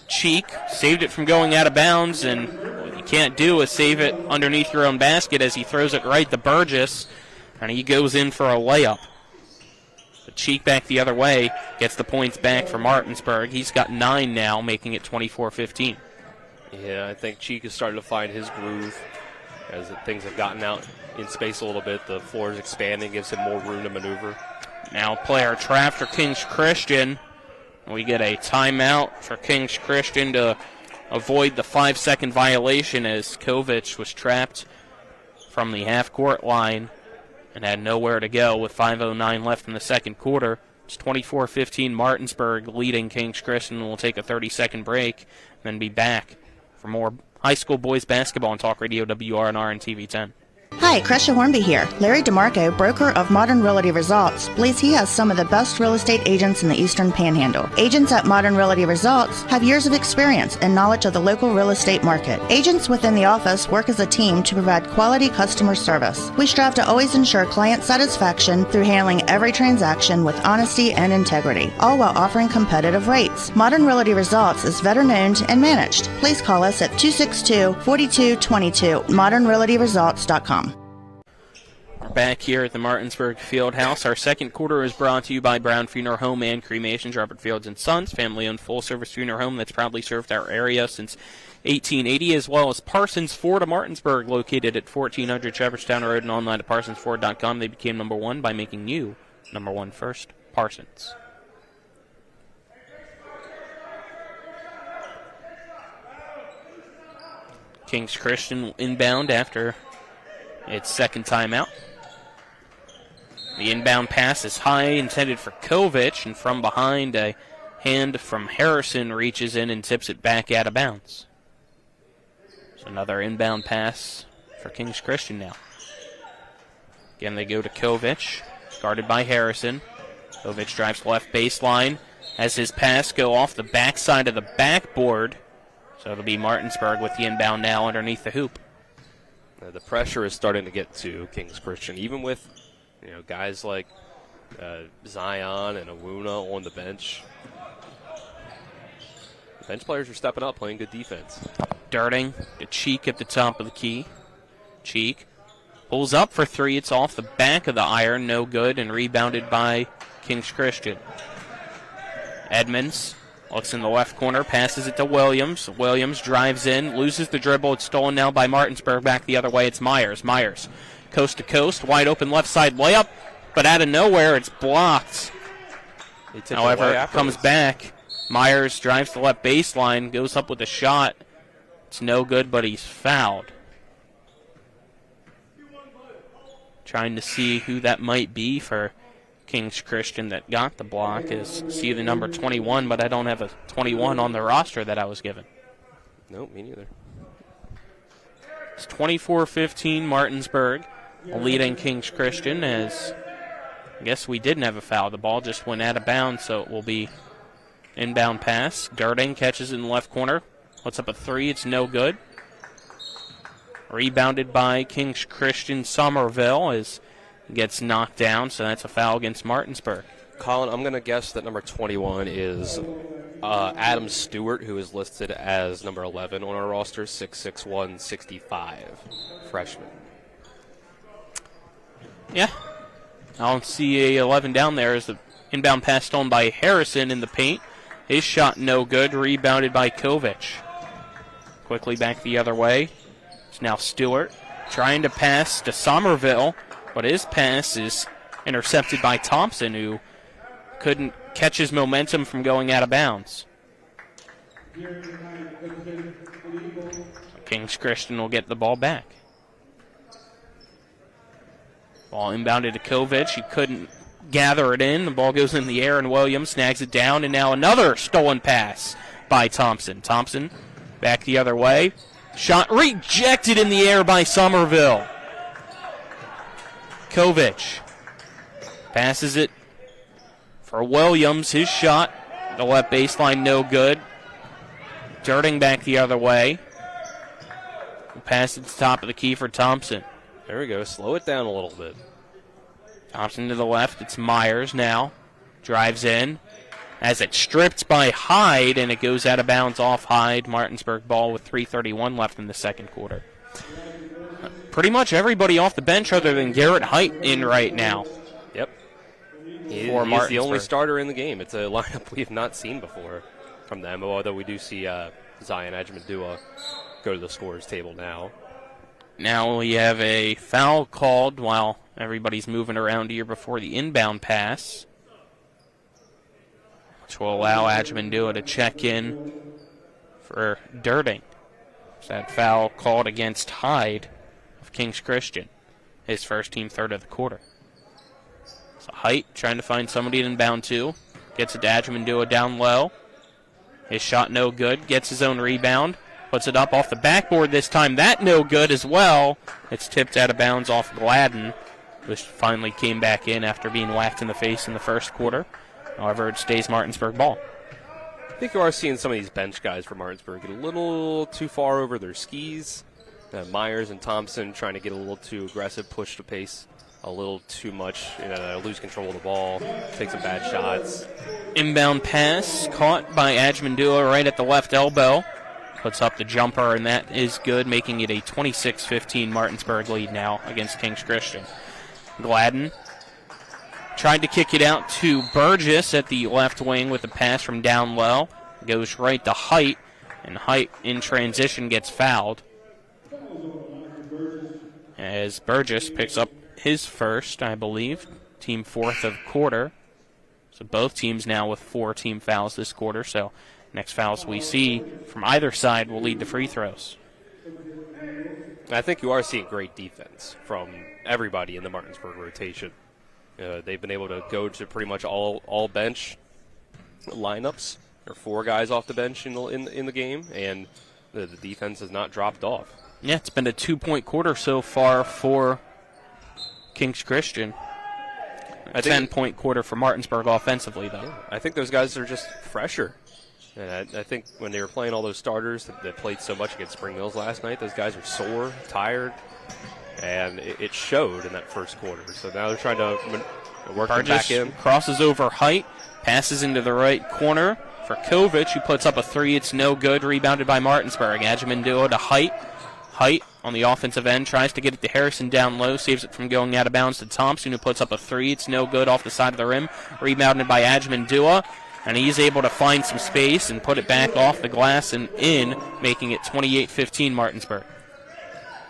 Cheek saved it from going out of bounds, and what you can't do is save it underneath your own basket as he throws it right to Burgess, and he goes in for a layup. The Cheek back the other way gets the points back for Martinsburg. He's got 9 now, making it 24-15. Yeah, I think Cheek is starting to find his groove as things have gotten out in space a little bit. The floor is expanding, gives him more room to maneuver. Now player trapped for Kings Christian. We get a timeout for Kings Christian to avoid the 5-second violation as Kovic was trapped from the half-court line and had nowhere to go with 5:09 left in the second quarter. It's 24-15 Martinsburg leading Kings Christian. We'll take a 30-second break and then be back for more high school boys basketball on Talk Radio WRNR and TV 10. Hi, Crescia Hornby here. Larry DeMarco, broker of Modern Realty Results, believes he has some of the best real estate agents in the Eastern Panhandle. Agents at Modern Realty Results have years of experience and knowledge of the local real estate market. Agents within the office work as a team to provide quality customer service. We strive to always ensure client satisfaction through handling every transaction with honesty and integrity, all while offering competitive rates. Modern Realty Results is veteran-owned and managed. Please call us at 262-4222, modernrealtyresults.com. Back here at the Martinsburg Fieldhouse, our second quarter is brought to you by Brown Funeral Home and Cremations, Robert Fields & Sons, family-owned full-service funeral home that's proudly served our area since 1880, as well as Parsons Ford of Martinsburg, located at 1400 Shepherdstown Road and online at parsonsford.com. They became number one by making you number one first. Parsons. Kings Christian inbound after its second timeout. The inbound pass is high, intended for Kovic, and from behind, a hand from Harrison reaches in and tips it back out of bounds. So another inbound pass for Kings Christian now. Again, they go to Kovic, guarded by Harrison. Kovic drives left baseline, has his pass go off the backside of the backboard. So it'll be Martinsburg with the inbound now underneath the hoop. The pressure is starting to get to Kings Christian, even with guys like Zion and Awuna on the bench. The bench players are stepping up, playing good defense. Darting to Cheek at the top of the key. Cheek pulls up for three. It's off the back of the iron, no good, and rebounded by Kings Christian. Edmonds looks in the left corner, passes it to Williams. Williams drives in, loses the dribble. It's stolen now by Martinsburg. Back the other way, it's Myers. Myers, coast to coast, wide open left side layup, but out of nowhere, it's blocked. However, it comes back. Myers drives the left baseline, goes up with a shot. It's no good, but he's fouled. Trying to see who that might be for Kings Christian that got the block is see the number 21, but I don't have a 21 on the roster that I was given. Nope, me neither. It's 24-15 Martinsburg leading Kings Christian, as I guess we didn't have a foul. The ball just went out of bounds, so it will be inbound pass. Garding catches it in the left corner. Puts up a three. It's no good. Rebounded by Kings Christian Somerville as he gets knocked down, so that's a foul against Martinsburg. Colin, I'm going to guess that number 21 is Adam Stewart, who is listed as number 11 on our roster, 6'6", 165, freshman. Yeah. I don't see a 11 down there as the inbound pass stolen by Harrison in the paint. His shot no good, rebounded by Kovic. Quickly back the other way. It's now Stewart trying to pass to Somerville, but his pass is intercepted by Thompson, who couldn't catch his momentum from going out of bounds. Kings Christian will get the ball back. Ball inbounded to Kovic. He couldn't gather it in. The ball goes in the air, and Williams snags it down, and now another stolen pass by Thompson. Thompson back the other way. Shot rejected in the air by Somerville. Kovic passes it for Williams. His shot, the left baseline, no good. Darting back the other way. Pass at the top of the key for Thompson. There we go. Slow it down a little bit. Thompson to the left. It's Myers now. Drives in. As it stripped by Hyde, and it goes out of bounds off Hyde. Martinsburg ball with 3:31 left in the second quarter. Pretty much everybody off the bench other than Garrett Height in right now. Yep. He's the only starter in the game. It's a lineup we have not seen before from them, although we do see Zion Ajimandua go to the scorers table now. Now we have a foul called while everybody's moving around here before the inbound pass, which will allow Ajimandua to check in for Dirting. So that foul called against Hyde of Kings Christian, his first team third of the quarter. So Height trying to find somebody to inbound to. Gets it to Ajimandua down low. His shot no good. Gets his own rebound. Puts it up off the backboard this time. That no good as well. It's tipped out of bounds off Gladden, which finally came back in after being whacked in the face in the first quarter. However, it stays Martinsburg ball. I think you are seeing some of these bench guys from Martinsburg get a little too far over their skis. Myers and Thompson trying to get a little too aggressive, push the pace a little too much, lose control of the ball, take some bad shots. Inbound pass caught by Ajmandua right at the left elbow. Puts up the jumper, and that is good, making it a 26-15 Martinsburg lead now against Kings Christian. Gladden tried to kick it out to Burgess at the left wing with a pass from down low. Goes right to Height, and Height in transition gets fouled. As Burgess picks up his first, I believe, team fourth of quarter. So both teams now with 4 team fouls this quarter. So next fouls we see from either side will lead to free throws. I think you are seeing great defense from everybody in the Martinsburg rotation. They've been able to go to pretty much all bench lineups. There are 4 guys off the bench in the game, and the defense has not dropped off. Yeah, it's been a 2-point quarter so far for Kings Christian. A 10-point quarter for Martinsburg offensively, though. Yeah, I think those guys are just fresher. And I think when they were playing all those starters that played so much against Spring Mills last night, those guys are sore, tired, and it showed in that first quarter. So now they're trying to work them back in. Crosses over Height, passes into the right corner for Kovic, who puts up a 3. It's no good, rebounded by Martinsburg. Ajmandua to Height. Height on the offensive end tries to get it to Harrison down low, saves it from going out of bounds to Thompson, who puts up a 3. It's no good off the side of the rim, rebounded by Ajmandua, and he's able to find some space and put it back off the glass and in, making it 28-15 Martinsburg.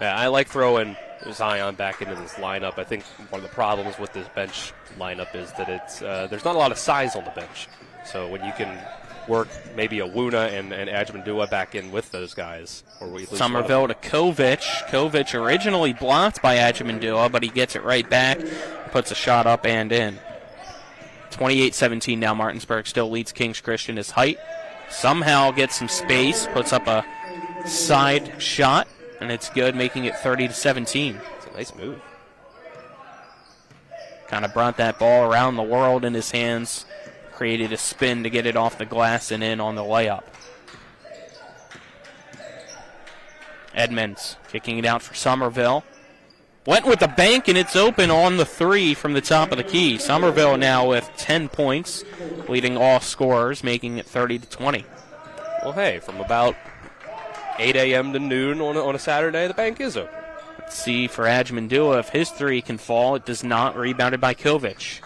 Yeah, I like throwing Zion back into this lineup. I think one of the problems with this bench lineup is that it's there's not a lot of size on the bench. So when you can work maybe a Wuna and Ajmandua back in with those guys. Somerville to Kovic. Kovic originally blocked by Ajmandua, but he gets it right back, puts a shot up and in. 28-17 now. Martinsburg still leads Kings Christian. His Height somehow gets some space, puts up a side shot, and it's good, making it 30-17. It's a nice move. Kind of brought that ball around the world in his hands, created a spin to get it off the glass and in on the layup. Edmonds kicking it out for Somerville. Went with the bank, and it's open on the 3 from the top of the key. Somerville now with 10 points, leading all scorers, making it 30-20. Well, hey, from about 8 a.m. to noon on a Saturday, the bank is open. Let's see for Ajmandua if his 3 can fall. It does not. Rebounded by Kovic.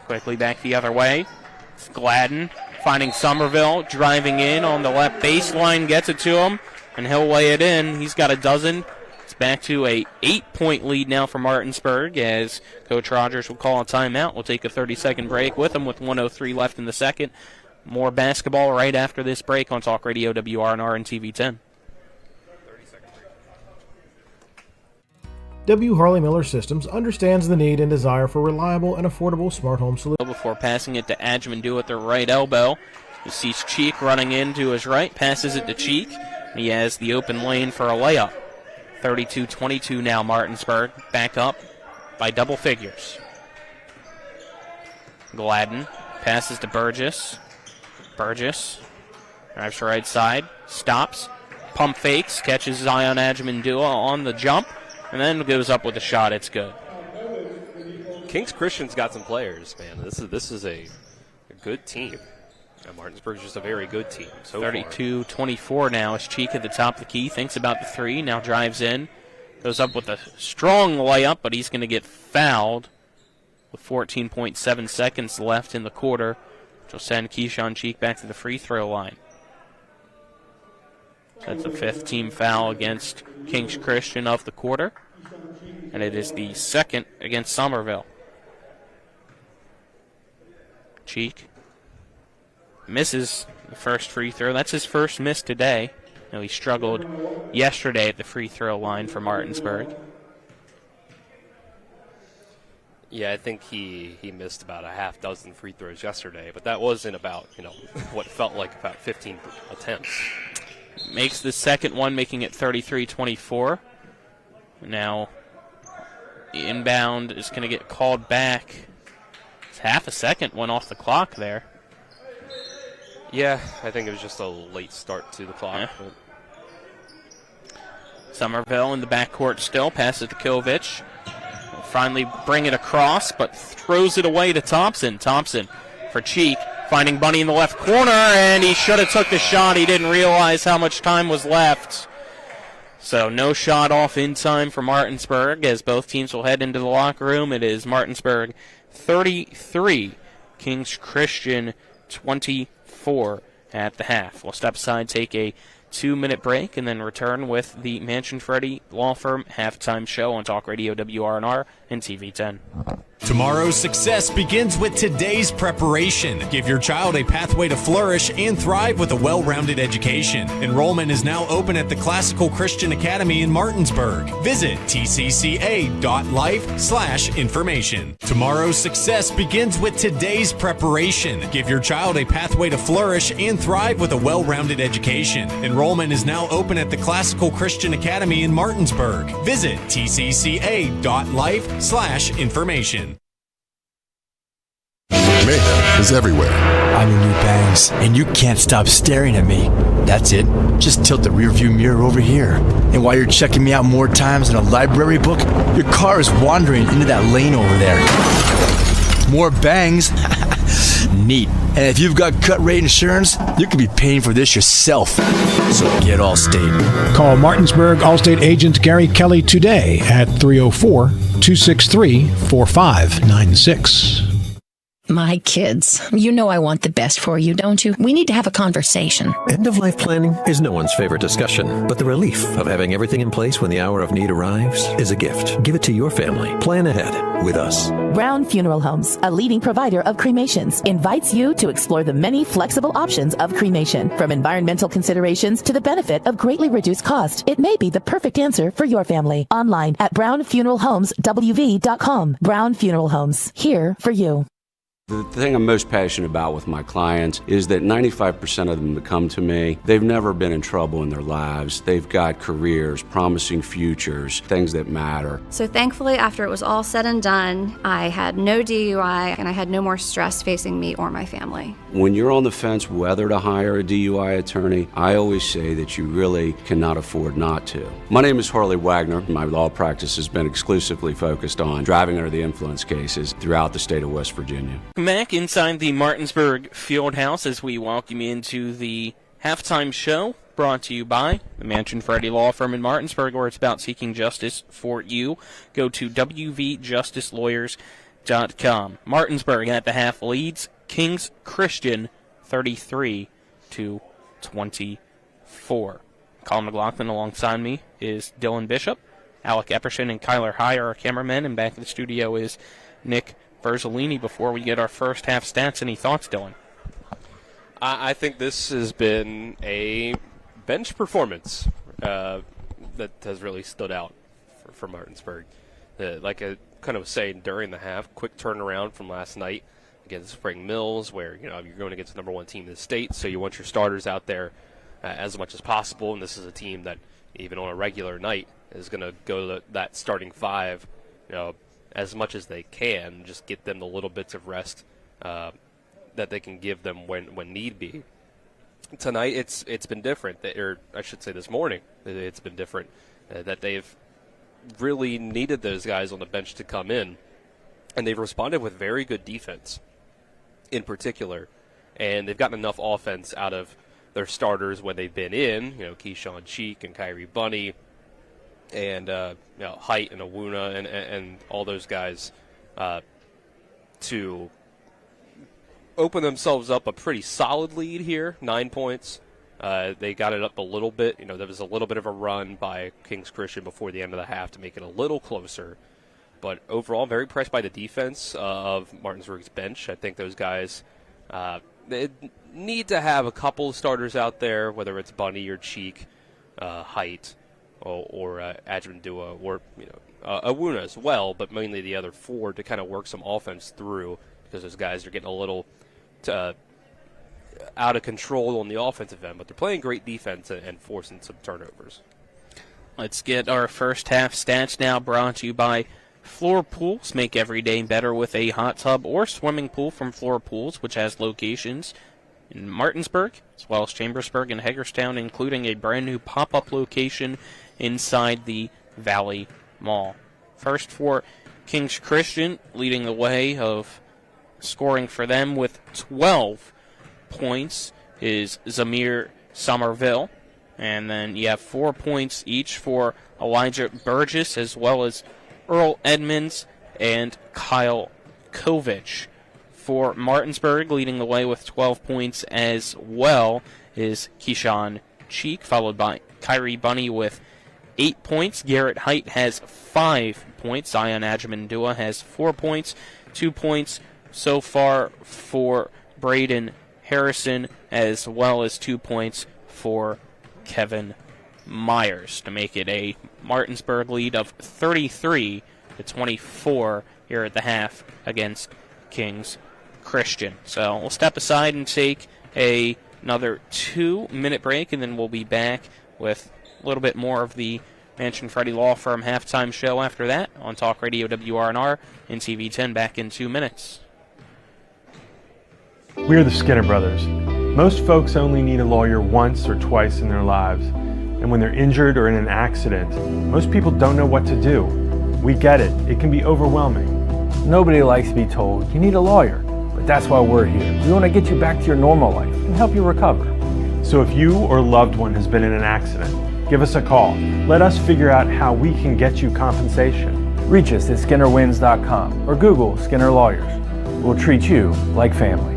Quickly back the other way. It's Gladden finding Somerville, driving in on the left baseline, gets it to him, and he'll lay it in. He's got a dozen. It's back to a 8-point lead now for Martinsburg as Coach Rogers will call a timeout. We'll take a 30-second break with him with 1:03 left in the second. More basketball right after this break on Talk Radio WRNR and TV 10. W. Harley Miller Systems understands the need and desire for reliable and affordable smart home solutions. Before passing it to Ajmandua at the right elbow, you see Cheek running in to his right, passes it to Cheek. He has the open lane for a layup. 32-22 now Martinsburg, back up by double figures. Gladden passes to Burgess. Burgess drives to right side, stops, pump fakes, catches Zion Ajmandua on the jump, and then goes up with a shot. It's good. Kings Christian's got some players, man. This is a good team. Martinsburg's just a very good team. So 32-24 now is Cheek at the top of the key. Thinks about the 3, now drives in. Goes up with a strong layup, but he's going to get fouled with 14.7 seconds left in the quarter, which will send Keyshawn Cheek back to the free throw line. That's the 5th team foul against Kings Christian of the quarter, and it is the 2nd against Somerville. Cheek misses the first free throw. That's his first miss today. He struggled yesterday at the free throw line for Martinsburg. Yeah, I think he missed about a half dozen free throws yesterday, but that was in about, what felt like about 15 attempts. Makes the second one, making it 33-24. Now, the inbound is going to get called back. It's half a second went off the clock there. Yeah, I think it was just a late start to the clock. Yeah. Somerville in the backcourt still, passes to Kovic. Will finally bring it across, but throws it away to Thompson. Thompson for Cheek, finding Bunny in the left corner, and he should have took the shot. He didn't realize how much time was left. So no shot off in time for Martinsburg as both teams will head into the locker room. It is Martinsburg 33, Kings Christian 24 at the half. We'll step aside, take a 2-minute break, and then return with the Mansion Freddy Law Firm halftime show on Talk Radio WRNR and TV 10. Tomorrow's success begins with today's preparation. Give your child a pathway to flourish and thrive with a well-rounded education. Enrollment is now open at the Classical Christian Academy in Martinsburg. Visit tcca.life/information. Tomorrow's success begins with today's preparation. Give your child a pathway to flourish and thrive with a well-rounded education. Enrollment is now open at the Classical Christian Academy in Martinsburg. Visit tcca.life/information. Mayhem is everywhere. I'm your new bangs, and you can't stop staring at me. That's it. Just tilt the rearview mirror over here. And while you're checking me out more times than a library book, your car is wandering into that lane over there. More bangs? Neat. And if you've got cut rate insurance, you could be paying for this yourself. So get Allstate. Call Martinsburg Allstate agent Gary Kelly today at 304-263-4596. My kids, you know I want the best for you, don't you? We need to have a conversation. End-of-life planning is no one's favorite discussion, but the relief of having everything in place when the hour of need arrives is a gift. Give it to your family. Plan ahead with us. Brown Funeral Homes, a leading provider of cremations, invites you to explore the many flexible options of cremation. From environmental considerations to the benefit of greatly reduced cost, it may be the perfect answer for your family. Online at brownfuneralhomeswv.com. Brown Funeral Homes, here for you. The thing I'm most passionate about with my clients is that 95% of them that come to me, they've never been in trouble in their lives. They've got careers, promising futures, things that matter. So thankfully, after it was all said and done, I had no DUI and I had no more stress facing me or my family. When you're on the fence whether to hire a DUI attorney, I always say that you really cannot afford not to. My name is Harley Wagner. My law practice has been exclusively focused on driving under the influence cases throughout the state of West Virginia. Back inside the Martinsburg Fieldhouse as we welcome you into the halftime show brought to you by the Mansion Freddy Law Firm in Martinsburg, where it's about seeking justice for you. Go to wvjusticelawyers.com. Martinsburg at the half leads Kings Christian 33-24. Colin McLaughlin alongside me is Dylan Bishop. Alec Epperson and Kyler High are our cameramen, and back in the studio is Nick Verzolini. Before we get our first half stats, any thoughts, Dylan? I think this has been a bench performance that has really stood out for Martinsburg. Like I kind of was saying during the half, quick turnaround from last night against Spring Mills, where you're going against the number one team in the state, so you want your starters out there as much as possible. And this is a team that even on a regular night is going to go to that starting five, as much as they can, just get them the little bits of rest that they can give them when need be. Tonight, it's been different, or I should say this morning, it's been different, that they've really needed those guys on the bench to come in, and they've responded with very good defense in particular, and they've gotten enough offense out of their starters when they've been in, Keyshawn Cheek and Kyrie Bunny, and Height and Awuna and all those guys to open themselves up a pretty solid lead here, 9 points. They got it up a little bit. There was a little bit of a run by Kings Christian before the end of the half to make it a little closer. But overall, very impressed by the defense of Martinsburg's bench. I think those guys they need to have a couple of starters out there, whether it's Bunny or Cheek, Height, or Adjun Dua, or Awuna as well, but mainly the other 4 to kind of work some offense through, because those guys are getting a little out of control on the offensive end, but they're playing great defense and forcing some turnovers. Let's get our first half stats now, brought to you by Floor Pools. Make every day better with a hot tub or swimming pool from Floor Pools, which has locations in Martinsburg, as well as Chambersburg and Hagerstown, including a brand new pop-up location inside the Valley Mall. First for Kings Christian, leading the way of scoring for them with 12 points is Zamir Somerville. And then you have 4 points each for Elijah Burgess, as well as Earl Edmonds and Kyle Kovich. For Martinsburg, leading the way with 12 points as well is Keyshawn Cheek, followed by Kyrie Bunny with 8 points. Garrett Height has 5 points. Zion Ajamandua has 4 points. 2 points so far for Braden Harrison, as well as 2 points for Kevin Myers, to make it a Martinsburg lead of 33-24 here at the half against Kings Christian. So we'll step aside and take another 2-minute break, and then we'll be back with a little bit more of the Mansion Freddie Law Firm halftime show after that on Talk Radio WRNR and TV10 back in 2 minutes. We're the Skinner Brothers. Most folks only need a lawyer once or twice in their lives. And when they're injured or in an accident, most people don't know what to do. We get it. It can be overwhelming. Nobody likes to be told, you need a lawyer. But that's why we're here. We want to get you back to your normal life and help you recover. So if you or loved one has been in an accident, give us a call. Let us figure out how we can get you compensation. Reach us at SkinnerWins.com or Google Skinner Lawyers. We'll treat you like family.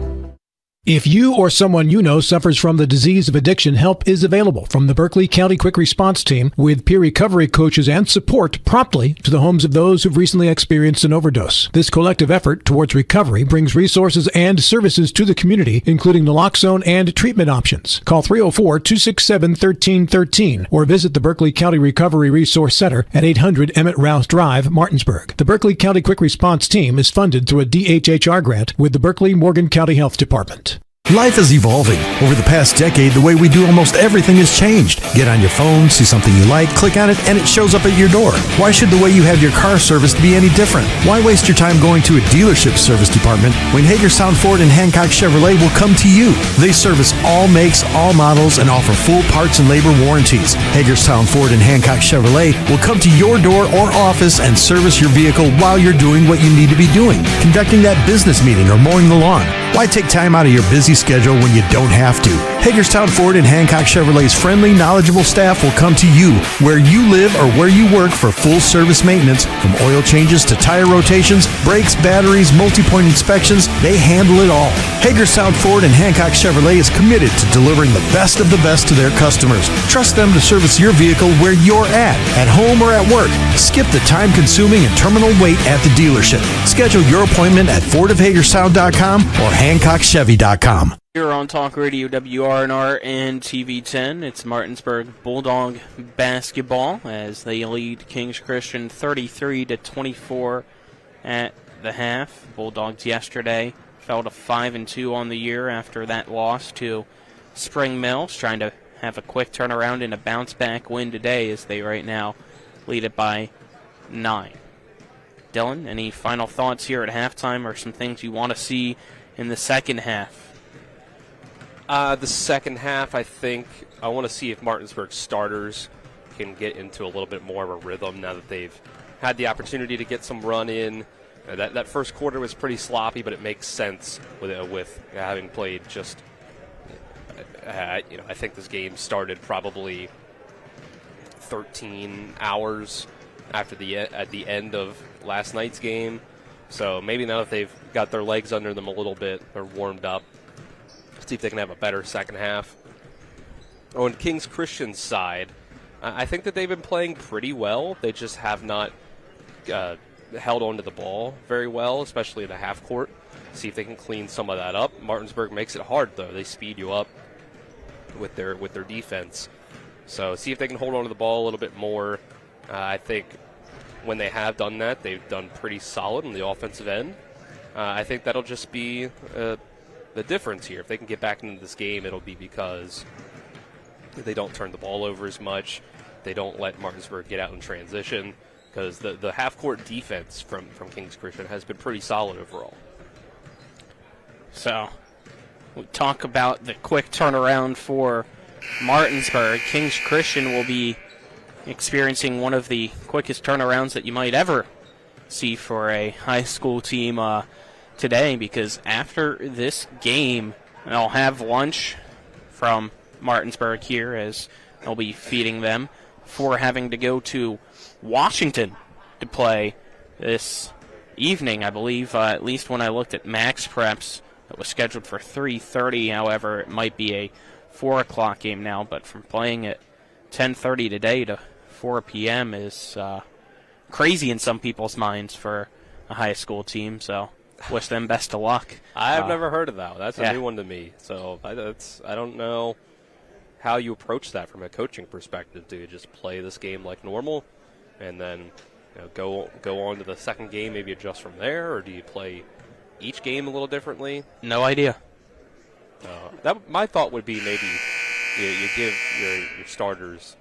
If you or someone you know suffers from the disease of addiction, help is available from the Berkeley County Quick Response Team, with peer recovery coaches and support promptly to the homes of those who've recently experienced an overdose. This collective effort towards recovery brings resources and services to the community, including naloxone and treatment options. Call 304-267-1313 or visit the Berkeley County Recovery Resource Center at 800 Emmett Rouse Drive, Martinsburg. The Berkeley County Quick Response Team is funded through a DHHR grant with the Berkeley Morgan County Health Department. Life is evolving. Over the past decade, the way we do almost everything has changed. Get on your phone, see something you like, click on it, and it shows up at your door. Why should the way you have your car serviced be any different? Why waste your time going to a dealership service department when Hagerstown Ford and Hancock Chevrolet will come to you? They service all makes, all models, and offer full parts and labor warranties. Hagerstown Ford and Hancock Chevrolet will come to your door or office and service your vehicle while you're doing what you need to be doing, conducting that business meeting or mowing the lawn. Why take time out of your busy schedule when you don't have to? Hagerstown Ford and Hancock Chevrolet's friendly, knowledgeable staff will come to you where you live or where you work for full service maintenance, from oil changes to tire rotations, brakes, batteries, multi-point inspections. They handle it all. Hagerstown Ford and Hancock Chevrolet is committed to delivering the best of the best to their customers. Trust them to service your vehicle where you're at home or at work. Skip the time-consuming and terminal wait at the dealership. Schedule your appointment at FordofHagerstown.com or HancockChevy.com. Here on Talk Radio WRNR and TV10, it's Martinsburg Bulldog basketball as they lead Kings Christian 33-24 at the half. Bulldogs yesterday fell to 5-2 on the year after that loss to Spring Mills, trying to have a quick turnaround and a bounce-back win today as they right now lead it by 9. Dylan, any final thoughts here at halftime or some things you want to see in the second half? The second half, I think, I want to see if Martinsburg starters can get into a little bit more of a rhythm now that they've had the opportunity to get some run in. That first quarter was pretty sloppy, but it makes sense with having played just. I think this game started probably 13 hours after at the end of last night's game. So maybe now that they've got their legs under them a little bit, they're warmed up. See if they can have a better second half. On Kings Christian's side, I think that they've been playing pretty well. They just have not held onto the ball very well, especially in the half court. See if they can clean some of that up. Martinsburg makes it hard, though. They speed you up with their defense. So see if they can hold on to the ball a little bit more. I think when they have done that, they've done pretty solid on the offensive end. I think that'll just be the difference here. If they can get back into this game, it'll be because they don't turn the ball over as much. They don't let Martinsburg get out in transition, because the half-court defense from Kings Christian has been pretty solid overall. So we talk about the quick turnaround for Martinsburg. Kings Christian will be experiencing one of the quickest turnarounds that you might ever see for a high school team today, because after this game, they'll have lunch from Martinsburg here, as they'll be feeding them before having to go to Washington to play this evening. I believe, at least when I looked at Max Preps, it was scheduled for 3:30. However, it might be a 4 o'clock game now, but from playing at 10:30 today to 4 p.m. is crazy in some people's minds for a high school team, so wish them best of luck. I've never heard of that. That's a new one to me. So I don't know how you approach that from a coaching perspective. Do you just play this game like normal and then go on to the second game, maybe adjust from there, or do you play each game a little differently? No idea. My thought would be maybe you give your starters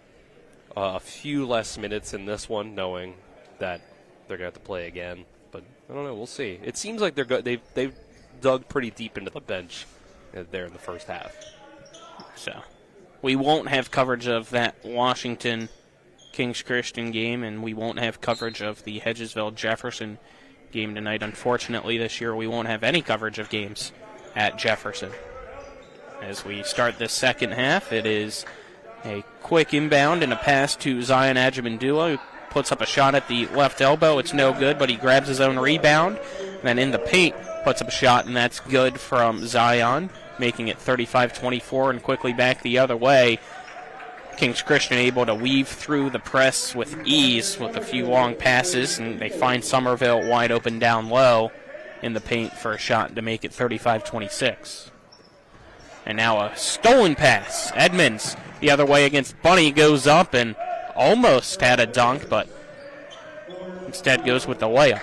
a few less minutes in this one, knowing that they're going to have to play again. But I don't know. We'll see. It seems like they've dug pretty deep into the bench there in the first half. So we won't have coverage of that Washington Kings Christian game, and we won't have coverage of the Hedgesville Jefferson game tonight. Unfortunately, this year we won't have any coverage of games at Jefferson. As we start the second half, it is a quick inbound and a pass to Zion Ajamandua, who puts up a shot at the left elbow. It's no good, but he grabs his own rebound. And then in the paint, puts up a shot, and that's good from Zion, making it 35-24, and quickly back the other way. Kings Christian able to weave through the press with ease with a few long passes, and they find Somerville wide open down low in the paint for a shot to make it 35-26. And now a stolen pass. Edmonds the other way against Bunny goes up and almost had a dunk, but instead goes with the layup.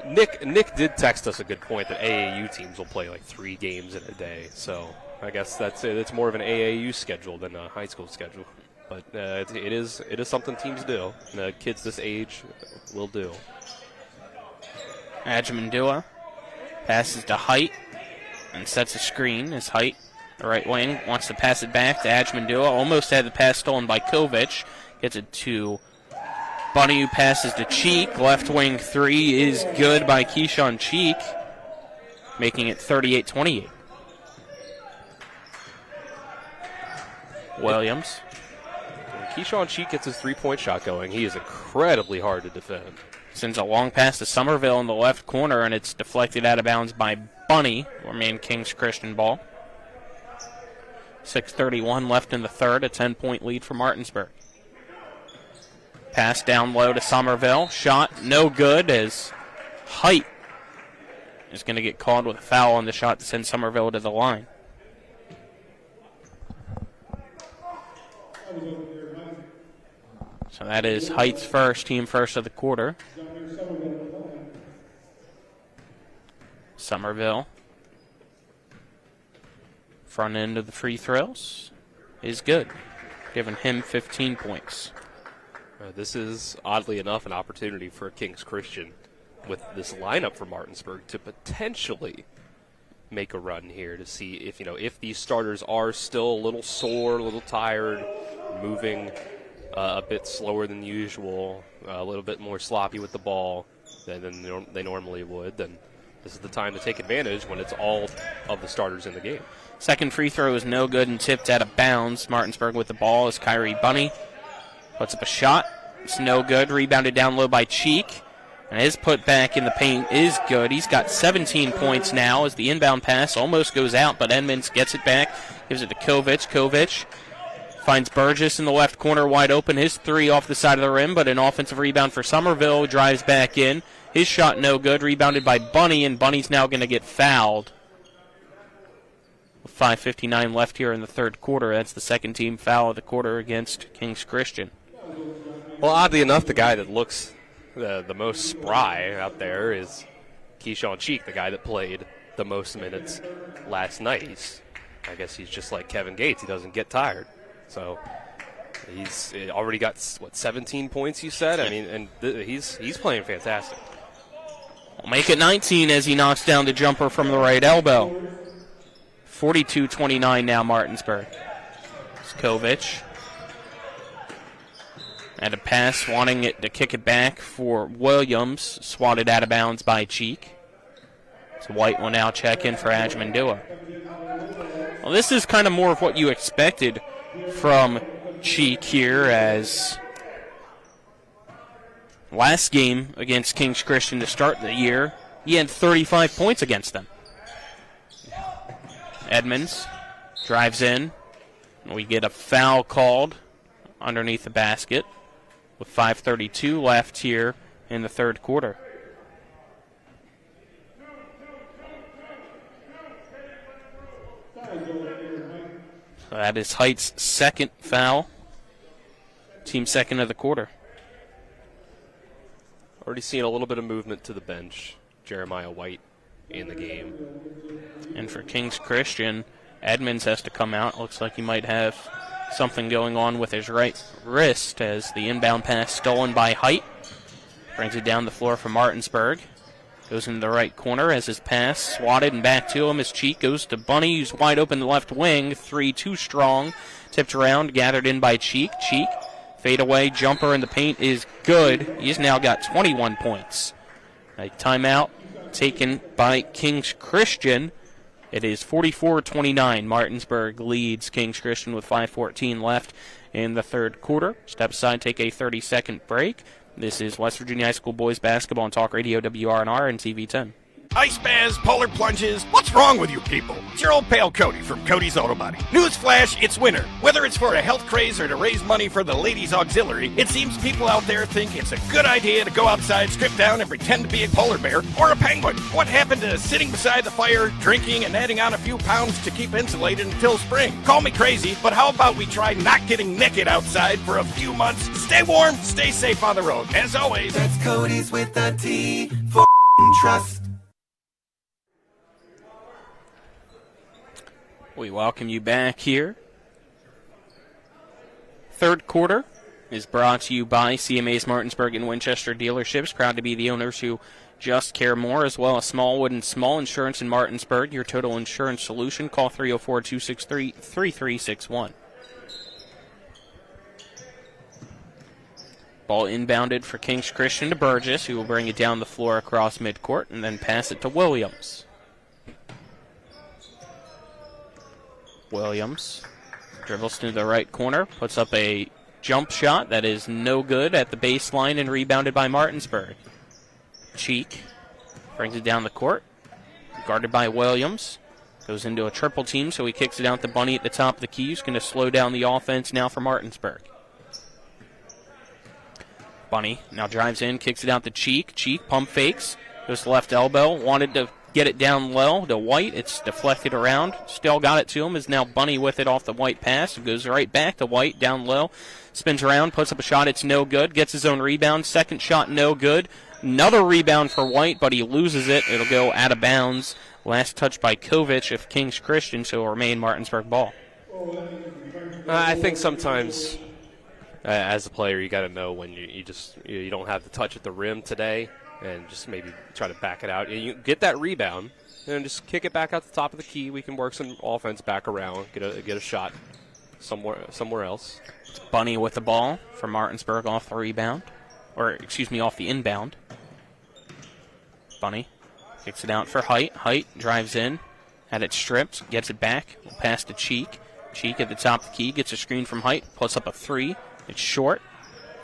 Nick did text us a good point that AAU teams will play like 3 games in a day, so I guess that's it. It's more of an AAU schedule than a high school schedule, but it is something teams do. Kids this age will do. Ajamandua passes to Height and sets a screen as Height, the right wing, wants to pass it back to Ajamandua. Almost had the pass stolen by Kovic. Gets it to Bunny, who passes to Cheek. Left wing 3 is good by Keyshawn Cheek, making it 38-28. Williams. When Keyshawn Cheek gets his 3-point shot going, he is incredibly hard to defend. Sends a long pass to Somerville in the left corner, and it's deflected out of bounds by Bunny, remain Kings Christian ball. 6:31 left in the third, a 10-point lead for Martinsburg. Pass down low to Somerville. Shot no good, as Height is going to get called with a foul on the shot to send Somerville to the line. So that is Height's first, team first of the quarter. Somerville, front end of the free throws, is good, giving him 15 points. This is, oddly enough, an opportunity for Kings Christian with this lineup for Martinsburg to potentially make a run here to see if these starters are still a little sore, a little tired, moving a bit slower than usual, a little bit more sloppy with the ball than they normally would, then this is the time to take advantage when it's all of the starters in the game. Second free throw is no good and tipped out of bounds. Martinsburg with the ball is Kyrie Bunny. Puts up a shot. It's no good. Rebounded down low by Cheek. And his put back in the paint is good. He's got 17 points now as the inbound pass almost goes out, but Edmonds gets it back, gives it to Kovic. Kovic finds Burgess in the left corner wide open. His 3 off the side of the rim, but an offensive rebound for Somerville. Drives back in. His shot no good. Rebounded by Bunny, and Bunny's now going to get fouled. With 5:59 left here in the third quarter. That's the second team foul of the quarter against Kings Christian. Well, oddly enough, the guy that looks the most spry out there is Keyshawn Cheek, the guy that played the most minutes last night. I guess he's just like Kevin Gates. He doesn't get tired. So he's already got, 17 points, you said? I mean, and he's playing fantastic. We'll make it 19 as he knocks down the jumper from the right elbow. 42-29 now, Martinsburg. Skovic. And a pass, wanting it to kick it back for Williams. Swatted out of bounds by Cheek. So White will now check in for Ajmandua. Well, this is kind of more of what you expected from Cheek here, as last game against Kings Christian to start the year, he had 35 points against them. Edmonds drives in. We get a foul called underneath the basket with 5:32 left here in the third quarter. So that is Height's second foul. Team second of the quarter. Already seeing a little bit of movement to the bench. Jeremiah White in the game. And for Kings Christian, Edmonds has to come out. Looks like he might have something going on with his right wrist, as the inbound pass stolen by Height. Brings it down the floor for Martinsburg. Goes into the right corner as his pass swatted and back to him. His Cheek goes to Bunny, who's wide open the left wing. 3 too strong. Tipped around, gathered in by Cheek. Cheek, fade away, jumper in the paint is good. He's now got 21 points. A timeout taken by Kings Christian. It is 44-29. Martinsburg leads Kings Christian with 5:14 left in the third quarter. Step aside, take a 30-second break. This is West Virginia High School boys basketball on Talk Radio WRNR and TV 10. Ice baths, polar plunges. What's wrong with you people? It's your old pal Cody from Cody's Auto Body. Newsflash, it's winter. Whether it's for a health craze or to raise money for the ladies' auxiliary, it seems people out there think it's a good idea to go outside, strip down, and pretend to be a polar bear or a penguin. What happened to sitting beside the fire, drinking, and adding on a few pounds to keep insulated until spring? Call me crazy, but how about we try not getting naked outside for a few months? Stay warm, stay safe on the road. As always, That's Cody's with a T for trust. We welcome you back here. Third quarter is brought to you by CMA's Martinsburg and Winchester dealerships. Proud to be the owners who just care more, as well as Smallwood and Small Insurance in Martinsburg. Your total insurance solution. Call 304-263-3361. Ball inbounded for Kings Christian to Burgess, who will bring it down the floor across midcourt and then pass it to Williams. Williams dribbles to the right corner, puts up a jump shot that is no good at the baseline and rebounded by Martinsburg. Cheek brings it down the court, guarded by Williams. Goes into a triple team, so he kicks it out to Bunny at the top of the key. He's going to slow down the offense now for Martinsburg. Bunny now drives in, kicks it out to Cheek. Cheek pump fakes, goes to left elbow, wanted to get it down low to White. It's deflected around. Still got it to him. Is now Bunny with it off the White pass. It goes right back to White down low. Spins around, puts up a shot. It's no good. Gets his own rebound. Second shot, no good. Another rebound for White, but he loses it. It'll go out of bounds. Last touch by Kovic of Kings Christian, so it'll remain Martinsburg ball. I think sometimes as a player you got to know when you don't have the touch at the rim today, and just maybe try to back it out. You get that rebound, and just kick it back out the top of the key. We can work some offense back around, get a shot somewhere else. It's Bunny with the ball for Martinsburg off the rebound, off the inbound. Bunny kicks it out for Height. Height drives in, had it stripped, gets it back, will pass to Cheek. Cheek at the top of the key, gets a screen from Height, puts up a three. It's short.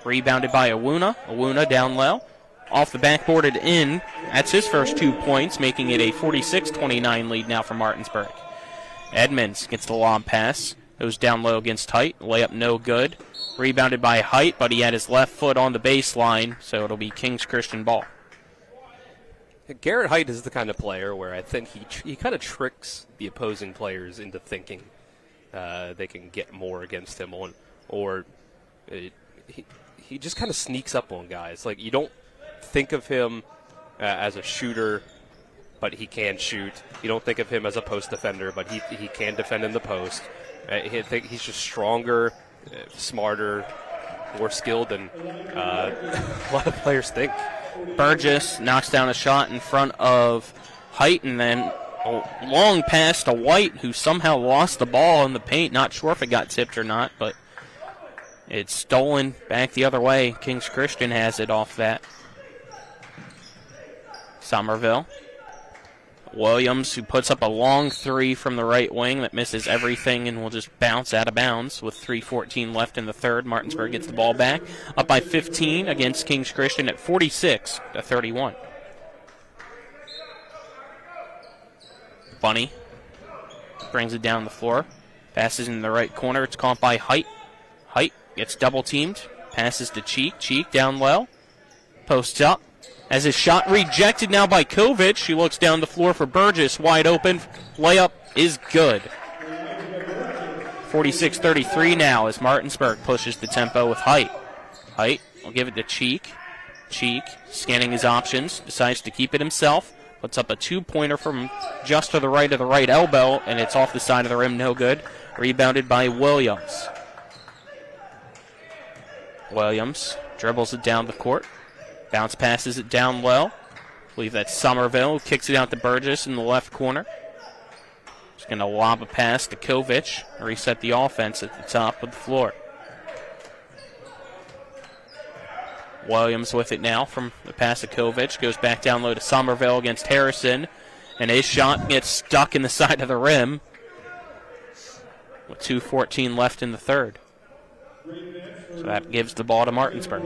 Rebounded by Awuna. Awuna down low. Off the backboard and in. That's his first 2 points, making it a 46-29 lead now for Martinsburg. Edmonds gets the lob pass. Goes down low against Height. Layup no good. Rebounded by Height, but he had his left foot on the baseline, so it'll be Kings Christian ball. Garrett Height is the kind of player where I think he kind of tricks the opposing players into thinking he can get more against him, he he just kind of sneaks up on guys. Like, you don't think of him as a shooter, but he can shoot. You don't think of him as a post defender, but he can defend in the post. I think he's just stronger, smarter, more skilled than a lot of players think. Burgess knocks down a shot in front of Height, and then a long pass to White, who somehow lost the ball in the paint. Not sure if it got tipped or not, but it's stolen back the other way. Kings Christian has it off that. Somerville. Williams, who puts up a long three from the right wing that misses everything and will just bounce out of bounds with 3:14 left in the third. Martinsburg gets the ball back, up by 15 against Kings Christian at 46-31. Bunny brings it down the floor, passes in the right corner. It's caught by Height. Height gets double teamed, passes to Cheek. Cheek down low, posts up. As his shot rejected now by Kovic, he looks down the floor for Burgess, wide open. Layup is good. 46-33 now as Martinsburg pushes the tempo with Height. Height will give it to Cheek. Cheek, scanning his options, decides to keep it himself. Puts up a two-pointer from just to the right of the right elbow, and it's off the side of the rim, no good. Rebounded by Williams. Williams dribbles it down the court. Bounce passes it down low. I believe that's Somerville. Kicks it out to Burgess in the left corner. Just going to lob a pass to Kovic. Reset the offense at the top of the floor. Williams with it now from the pass to Kovic. Goes back down low to Somerville against Harrison. And his shot gets stuck in the side of the rim. With 2:14 left in the third. So that gives the ball to Martinsburg.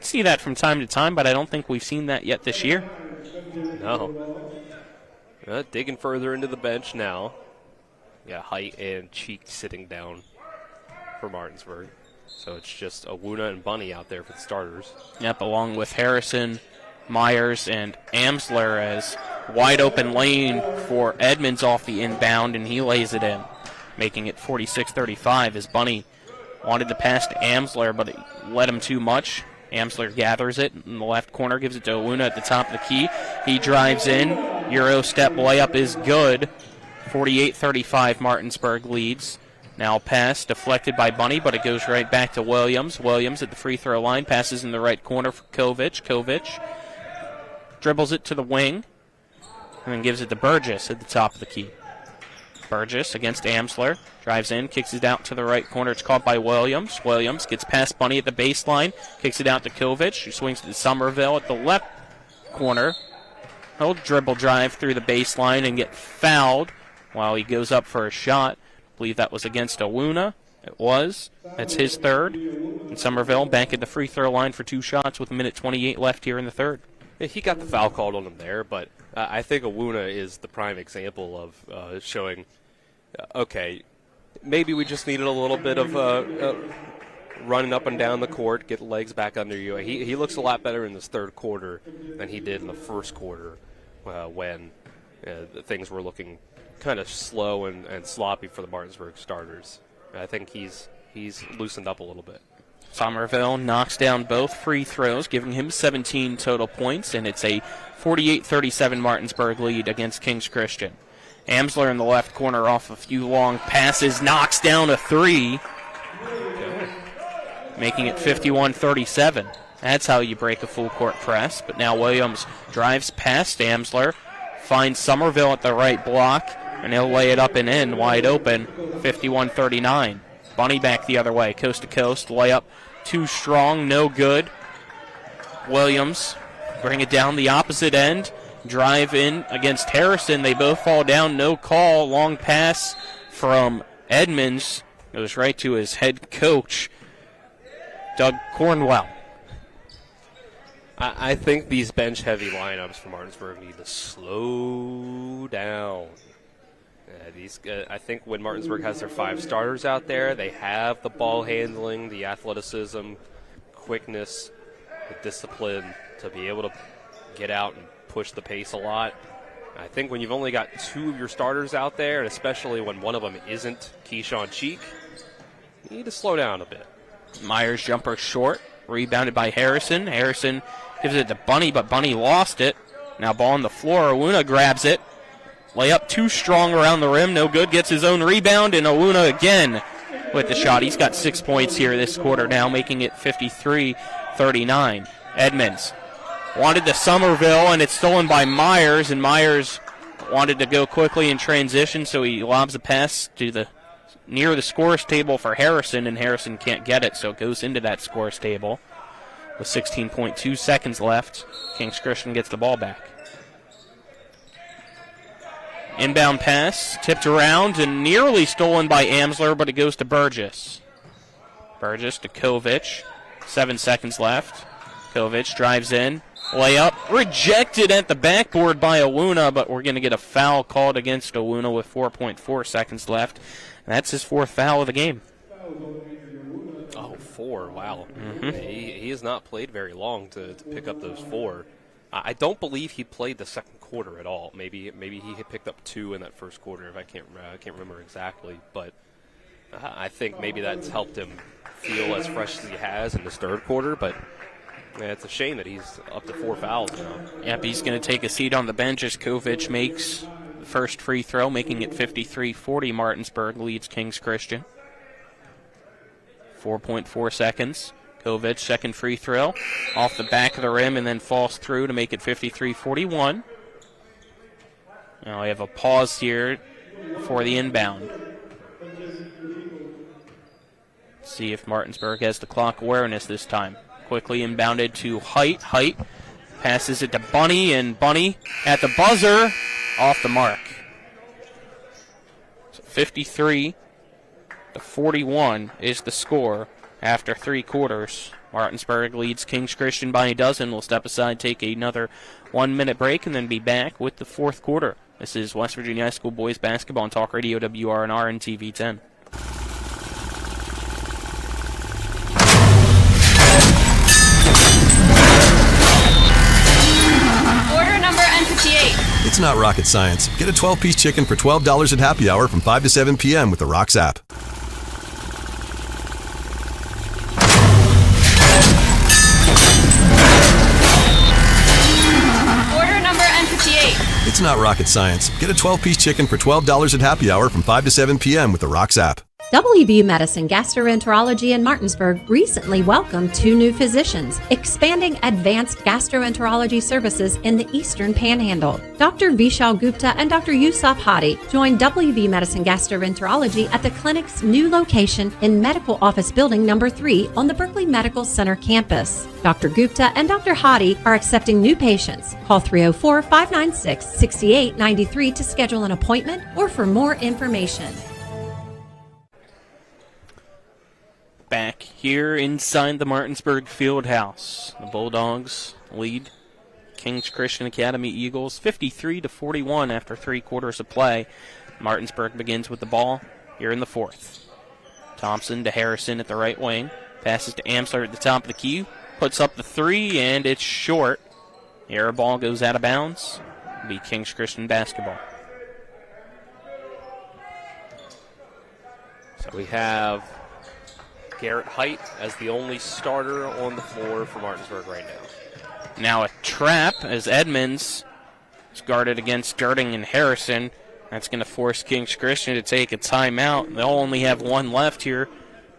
See that from time to time, but I don't think we've seen that yet this year. No. Digging further into the bench now. Yeah, Height and Cheek sitting down for Martinsburg. So it's just Awuna and Bunny out there for the starters. Yep, along with Harrison, Myers, and Amsler as wide open lane for Edmonds off the inbound, and he lays it in, making it 46-35 as Bunny wanted to pass to Amsler, but it led him too much. Amsler gathers it in the left corner, gives it to Awuna at the top of the key. He drives in. Euro step layup is good. 48-35 Martinsburg leads. Now pass deflected by Bunny, but it goes right back to Williams. Williams at the free throw line, passes in the right corner for Kovic. Kovic dribbles it to the wing and then gives it to Burgess at the top of the key. Burgess against Amsler. Drives in, kicks it out to the right corner. It's caught by Williams. Williams gets past Bunny at the baseline, kicks it out to Kovic, who swings to Somerville at the left corner. He'll dribble drive through the baseline and get fouled while he goes up for a shot. I believe that was against Awuna. It was. That's his third. And Somerville back at the free throw line for two shots with 1:28 left here in the third. Yeah, he got the foul called on him there, but I think Awuna is the prime example of showing, okay, maybe we just needed a little bit of running up and down the court, get legs back under you. He looks a lot better in this third quarter than he did in the first quarter when things were looking kind of slow and sloppy for the Martinsburg starters. I think he's loosened up a little bit. Somerville knocks down both free throws, giving him 17 total points, and it's a 48-37 Martinsburg lead against Kings Christian. Amsler in the left corner off a few long passes, knocks down a three, making it 51-37. That's how you break a full court press. But now Williams drives past Amsler, finds Somerville at the right block, and he'll lay it up and in, wide open, 51-39. Bunny back the other way, coast to coast, layup too strong, no good. Williams bring it down the opposite end. Drive in against Harrison. They both fall down. No call. Long pass from Edmonds. Goes right to his head coach, Doug Cornwell. I think these bench-heavy lineups for Martinsburg need to slow down. I think when Martinsburg has their five starters out there, they have the ball handling, the athleticism, quickness, the discipline to be able to get out and push the pace a lot. I think when you've only got two of your starters out there, and especially when one of them isn't Keyshawn Cheek, you need to slow down a bit. Myers jumper short, rebounded by Harrison. Harrison gives it to Bunny, but Bunny lost it. Now ball on the floor. Owuna grabs it. Layup too strong around the rim. No good. Gets his own rebound, and Owuna again with the shot. He's got 6 points here this quarter now, making it 53-39. Edmonds wanted the Somerville, and it's stolen by Myers, and Myers wanted to go quickly in transition, so he lobs a pass to near the scores table for Harrison, and Harrison can't get it, so it goes into that scores table. With 16.2 seconds left, Kings Christian gets the ball back. Inbound pass, tipped around and nearly stolen by Amsler, but it goes to Burgess. Burgess to Kovic. 7 seconds left. Kovic drives in. Layup rejected at the backboard by Owuna, but we're going to get a foul called against Owuna with 4.4 seconds left. And that's his 4th foul of the game. Oh, 4, wow. He has not played very long to pick up those 4. I don't believe he played the second quarter at all. Maybe he had picked up 2 in that first quarter. If I can't remember exactly, but I think maybe that's helped him feel as fresh as he has in this third quarter. But it's a shame that he's up to 4 fouls now. Yep, he's going to take a seat on the bench as Kovic makes the first free throw, making it 53-40. Martinsburg leads Kings Christian. 4.4 seconds. Kovic, second free throw, off the back of the rim and then falls through to make it 53-41. Now we have a pause here for the inbound. See if Martinsburg has the clock awareness this time. Quickly inbounded to Height. Height passes it to Bunny, and Bunny at the buzzer, off the mark. So 53-41 is the score. After 3 quarters, Martinsburg leads Kings Christian by a dozen. We'll step aside, take another 1-minute break, and then be back with the 4th quarter. This is West Virginia High School boys basketball on Talk Radio WRNR and TV 10. Order number N58. It's not rocket science. Get a 12-piece chicken for $12 at happy hour from 5 to 7 p.m. with the Rocks app. It's not rocket science. Get a 12-piece chicken for $12 at happy hour from 5 to 7 p.m. with the Rocks app. WVU Medicine Gastroenterology in Martinsburg recently welcomed 2 new physicians, expanding advanced gastroenterology services in the Eastern Panhandle. Dr. Vishal Gupta and Dr. Yusuf Hadi joined WVU Medicine Gastroenterology at the clinic's new location in Medical Office Building number 3 on the Berkeley Medical Center campus. Dr. Gupta and Dr. Hadi are accepting new patients. Call 304-596-6893 to schedule an appointment or for more information. Back here inside the Martinsburg Fieldhouse, the Bulldogs lead Kings Christian Academy Eagles 53-41 after 3 quarters of play. Martinsburg begins with the ball here in the 4th. Thompson to Harrison at the right wing. Passes to Amsler at the top of the key. Puts up the 3, and it's short. The air ball goes out of bounds. It'll be Kings Christian basketball. So we have Garrett Height as the only starter on the floor for Martinsburg right now. Now a trap as Edmonds is guarded against Girding and Harrison. That's going to force Kings Christian to take a timeout. They'll only have 1 left here.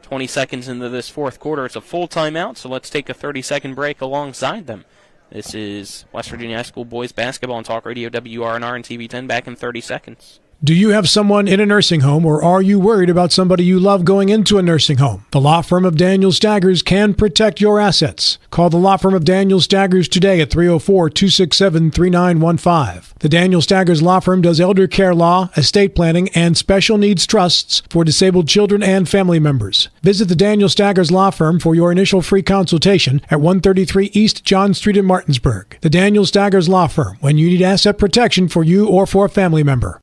20 seconds into this 4th quarter. It's a full timeout, so let's take a 30-second break alongside them. This is West Virginia High School boys basketball on Talk Radio WRNR and TV 10, back in 30 seconds. Do you have someone in a nursing home, or are you worried about somebody you love going into a nursing home? The law firm of Daniel Staggers can protect your assets. Call the law firm of Daniel Staggers today at 304-267-3915. The Daniel Staggers Law Firm does elder care law, estate planning, and special needs trusts for disabled children and family members. Visit the Daniel Staggers Law Firm for your initial free consultation at 133 East John Street in Martinsburg. The Daniel Staggers Law Firm, when you need asset protection for you or for a family member.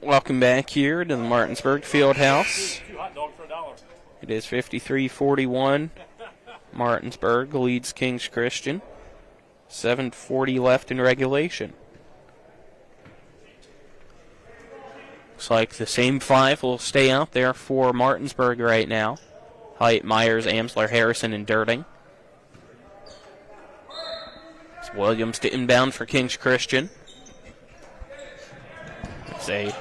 Welcome back here to the Martinsburg Fieldhouse. It is 53-41. Martinsburg leads Kings Christian. 7:40 left in regulation. Looks like the same 5 will stay out there for Martinsburg right now. Height, Myers, Amsler, Harrison, and Dirting. It's Williams to inbound for Kings Christian. It's a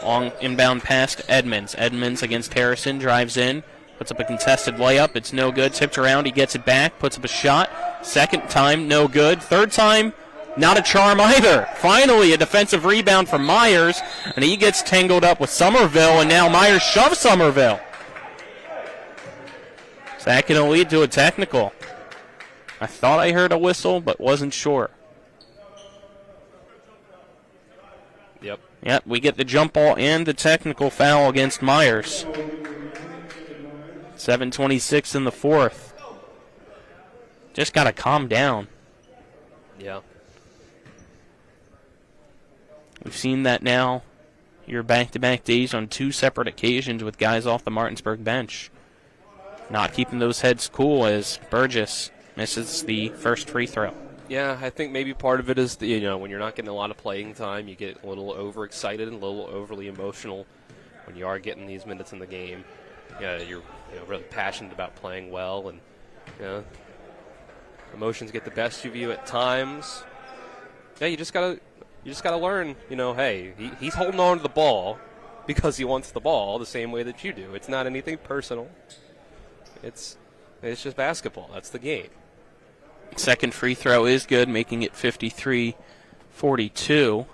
long inbound pass to Edmonds. Edmonds against Harrison, drives in, puts up a contested layup. It's no good. Tipped around, he gets it back, puts up a shot. Second time, no good. Third time, not a charm either. Finally, a defensive rebound from Myers, and he gets tangled up with Somerville, and now Myers shoves Somerville. Is that going to lead to a technical? I thought I heard a whistle, but wasn't sure. Yep, we get the jump ball and the technical foul against Myers. 7:26 in the fourth. Just got to calm down. Yeah. We've seen that now your back-to-back days on 2 separate occasions with guys off the Martinsburg bench. Not keeping those heads cool as Burgess misses the first free throw. Yeah, I think maybe part of it is, when you're not getting a lot of playing time, you get a little overexcited and a little overly emotional when you are getting these minutes in the game. Yeah, you're really passionate about playing well, and emotions get the best of you at times. Yeah, you just gotta learn. Hey, he's holding on to the ball because he wants the ball the same way that you do. It's not anything personal. It's just basketball. That's the game. Second free throw is good, making it 53-42.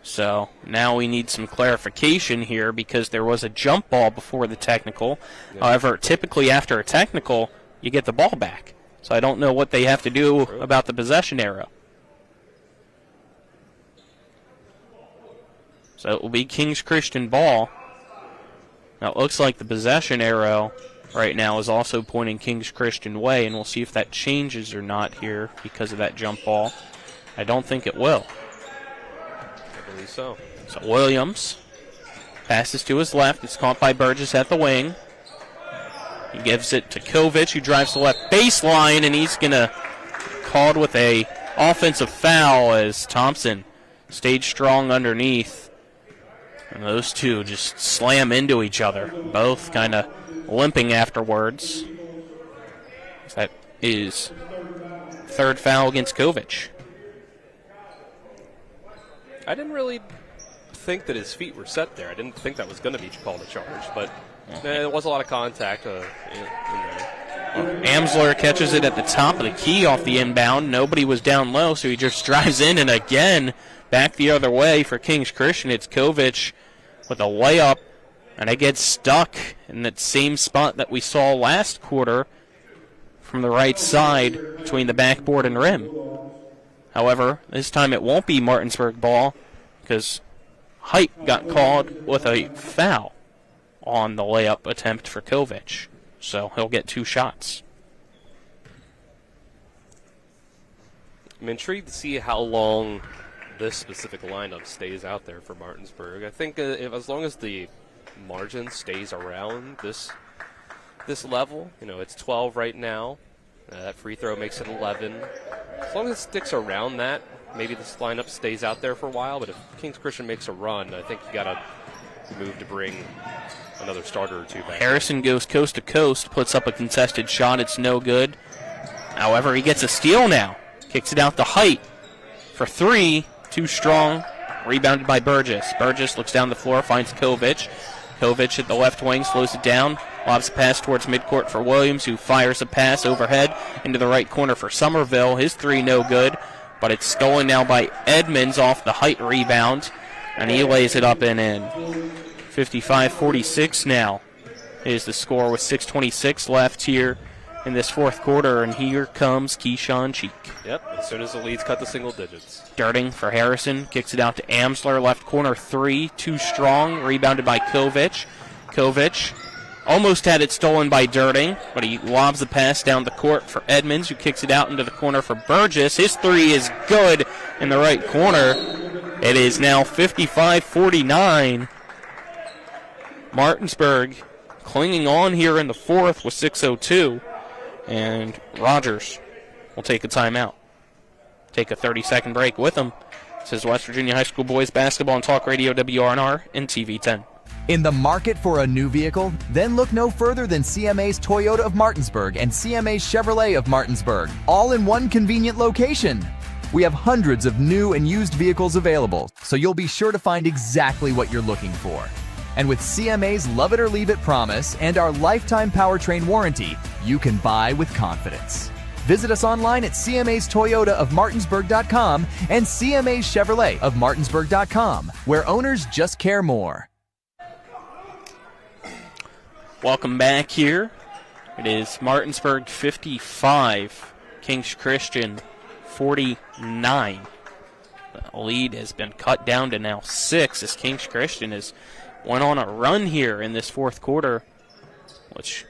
So now we need some clarification here because there was a jump ball before the technical. Yeah. However, typically after a technical, you get the ball back. So I don't know what they have to do about the possession arrow. So it will be Kings Christian ball. Now it looks like the possession arrow right now is also pointing Kings Christian way, and we'll see if that changes or not here because of that jump ball. I don't think it will. I believe so. So Williams passes to his left. It's caught by Burgess at the wing. He gives it to Kovic, who drives the left baseline, and he's going to called with a offensive foul as Thompson stayed strong underneath. And those two just slam into each other, both kind of limping afterwards. That is third foul against Kovic. I didn't really think that his feet were set there. I didn't think that was going to be called a charge, but there was a lot of contact in there. Amsler catches it at the top of the key off the inbound. Nobody was down low, so he just drives in, and again, back the other way for Kings Christian. It's Kovic with a layup, and it gets stuck in that same spot that we saw last quarter from the right side between the backboard and rim. However, this time it won't be Martinsburg ball because Height got called with a foul on the layup attempt for Kovic. So he'll get 2 shots. I'm intrigued to see how long this specific lineup stays out there for Martinsburg. I think as long as the margin stays around this level, it's 12 right now. That free throw makes it 11. As long as it sticks around that, maybe this lineup stays out there for a while. But if Kings Christian makes a run, I think you got to move to bring another starter or two back. Harrison goes coast to coast, puts up a contested shot. It's no good. However, he gets a steal now. Kicks it out to Height for 3. Too strong. Rebounded by Burgess. Burgess looks down the floor, finds Kovic. Kovic at the left wing, slows it down. Lobs a pass towards midcourt for Williams, who fires a pass overhead into the right corner for Somerville. His 3 no good, but it's stolen now by Edmonds off the Height rebound, and he lays it up and in. 55-46 now is the score with 6:26 left here in this fourth quarter, and here comes Keyshawn Cheek. Yep, as soon as the leads cut to single digits. Darting for Harrison, kicks it out to Amsler, left corner 3, too strong, rebounded by Kovic. Kovic almost had it stolen by Dirting, but he lobs the pass down the court for Edmonds, who kicks it out into the corner for Burgess. His 3 is good in the right corner. It is now 55-49. Martinsburg clinging on here in the fourth with 6:02. And Rogers will take a timeout. Take a 30-second break with him. This is West Virginia High School Boys Basketball on Talk Radio WRNR and TV 10. In the market for a new vehicle? Then look no further than CMA's Toyota of Martinsburg and CMA's Chevrolet of Martinsburg, all in one convenient location. We have hundreds of new and used vehicles available, so you'll be sure to find exactly what you're looking for. And with CMA's Love It or Leave It promise and our lifetime powertrain warranty, you can buy with confidence. Visit us online at CMA's Toyota of Martinsburg.com and CMA's Chevrolet of Martinsburg.com, where owners just care more. Welcome back here. It is Martinsburg 55, Kings Christian 49. The lead has been cut down to now 6 as Kings Christian has went on a run here in this fourth quarter, which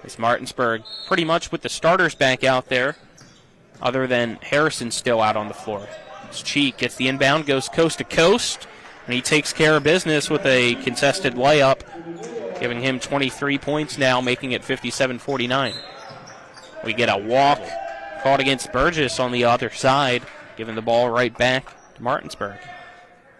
is Martinsburg pretty much with the starters back out there, other than Harrison still out on the floor. As Cheek gets the inbound, goes coast to coast, and he takes care of business with a contested layup, giving him 23 points now, making it 57-49. We get a walk called against Burgess on the other side, giving the ball right back to Martinsburg.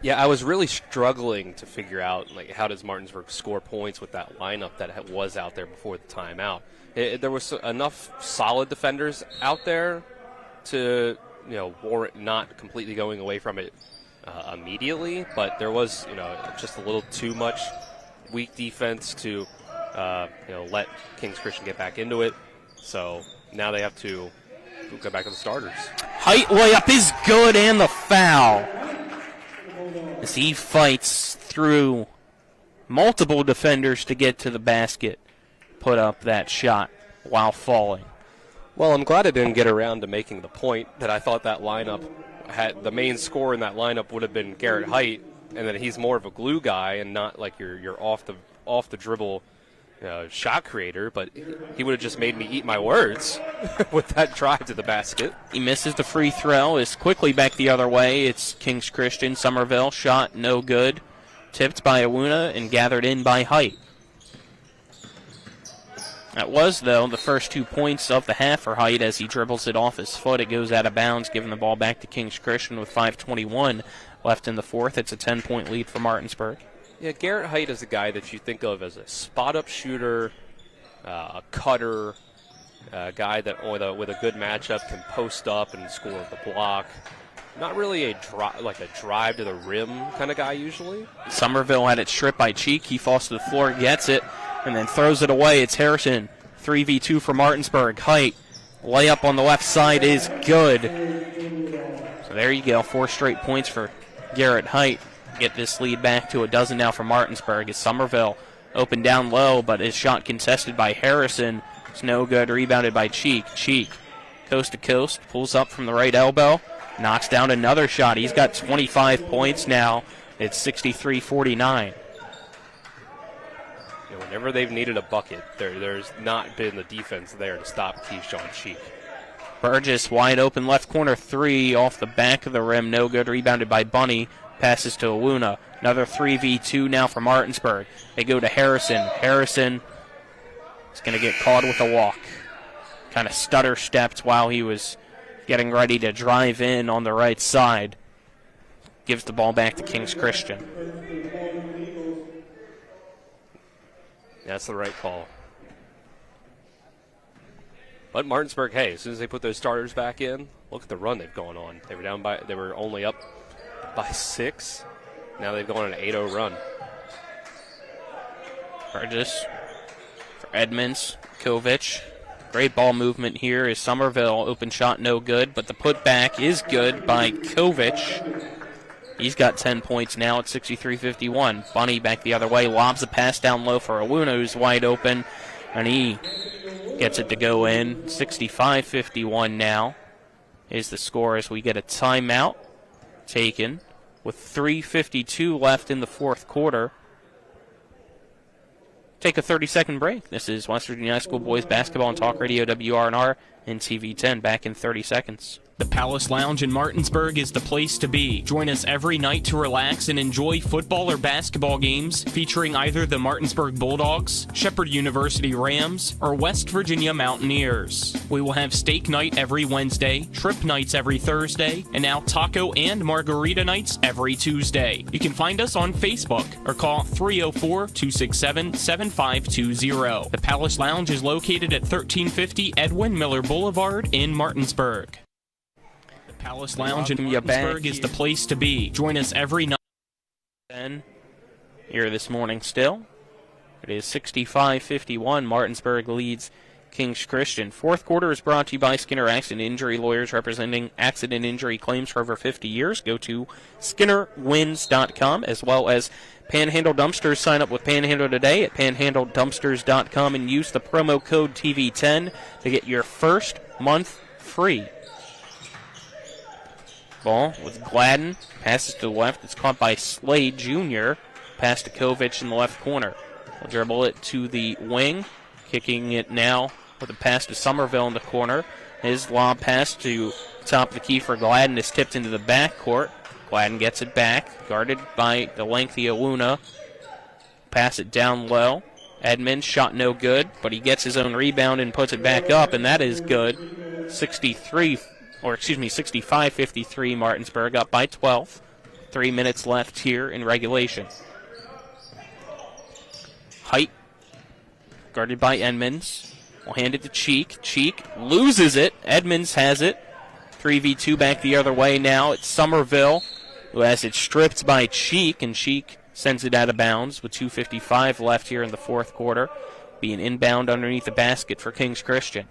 Yeah, I was really struggling to figure out how does Martinsburg score points with that lineup that was out there before the timeout. There was enough solid defenders out there to warrant not completely going away from it immediately, but there was just a little too much weak defense to let Kings Christian get back into it. So now they have to go back to the starters. Height layup is good, and the foul as he fights through multiple defenders to get to the basket, put up that shot while falling. Well, I'm glad I didn't get around to making the point that I thought that lineup had the main scorer in that lineup would have been Garrett Height, and that he's more of a glue guy and not like your off the dribble shot creator, but he would have just made me eat my words with that drive to the basket. He misses the free throw, is quickly back the other way. It's Kings Christian. Somerville shot no good. Tipped by Awuna and gathered in by Height. That was, though, the first 2 points of the half for Height as he dribbles it off his foot. It goes out of bounds, giving the ball back to Kings Christian with 5:21 left in the fourth. It's a 10-point lead for Martinsburg. Yeah, Garrett Height is a guy that you think of as a spot-up shooter, a cutter, a guy that with a good matchup can post up and score the block. Not really a drive to the rim kind of guy usually. Somerville had it stripped by Cheek. He falls to the floor, gets it, and then throws it away. It's Harrison. 3v2 for Martinsburg. Height. Layup on the left side is good. So there you go. 4 straight points for Garrett Height. Get this lead back to a dozen now for Martinsburg as Somerville opened down low, but his shot contested by Harrison. It's no good. Rebounded by Cheek. Cheek, coast to coast, pulls up from the right elbow, knocks down another shot. He's got 25 points now. It's 63-49. Whenever they've needed a bucket, there's not been the defense there to stop Keyshawn Cheek. Burgess, wide open left corner 3 off the back of the rim. No good. Rebounded by Bunny. Passes to Awuna. Another 3v2 now for Martinsburg. They go to Harrison. Harrison is going to get caught with a walk. Kind of stutter stepped while he was getting ready to drive in on the right side. Gives the ball back to Kings Christian. That's the right call. But Martinsburg, hey, as soon as they put those starters back in, look at the run they've gone on. They were only up by 6. Now they've gone on an 8-0 run. Burgess for Edmonds. Kovic. Great ball movement here as Somerville. Open shot no good, but the putback is good by Kovic. He's got 10 points now at 63-51. Bunny back the other way. Lobs a pass down low for Awuna, who's wide open, and he gets it to go in. 65-51 now is the score as we get a timeout taken with 3:52 left in the fourth quarter. Take a 30-second break. This is West Virginia High School Boys Basketball on Talk Radio WRNR and TV10. Back in 30 seconds. The Palace Lounge in Martinsburg is the place to be. Join us every night to relax and enjoy football or basketball games featuring either the Martinsburg Bulldogs, Shepherd University Rams, or West Virginia Mountaineers. We will have steak night every Wednesday, trip nights every Thursday, and now taco and margarita nights every Tuesday. You can find us on Facebook or call 304-267-7520. The Palace Lounge is located at 1350 Edwin Miller Boulevard in Martinsburg. Palace Lounge in Martinsburg is the place to be. Join us every night. Here this morning still. It is 65-51. Martinsburg leads Kings Christian. Fourth quarter is brought to you by Skinner Accident Injury Lawyers, representing accident injury claims for over 50 years. Go to SkinnerWins.com, as well as Panhandle Dumpsters. Sign up with Panhandle today at PanhandleDumpsters.com and use the promo code TV10 to get your first month free. Ball with Gladden. Passes to the left. It's caught by Slade Jr. Pass to Kovic in the left corner. We'll dribble it to the wing. Kicking it now with a pass to Somerville in the corner. His lob pass to top of the key for Gladden is tipped into the backcourt. Gladden gets it back. Guarded by the lengthy Aluna. Pass it down low. Edmonds shot no good, but he gets his own rebound and puts it back up, and that is good. 65-53, Martinsburg up by 12. 3 minutes left here in regulation. Height, guarded by Edmonds. We'll hand it to Cheek. Cheek loses it. Edmonds has it. 3v2 back the other way now. It's Somerville who has it stripped by Cheek, and Cheek sends it out of bounds with 2:55 left here in the fourth quarter. Being inbound underneath the basket for Kings Christian.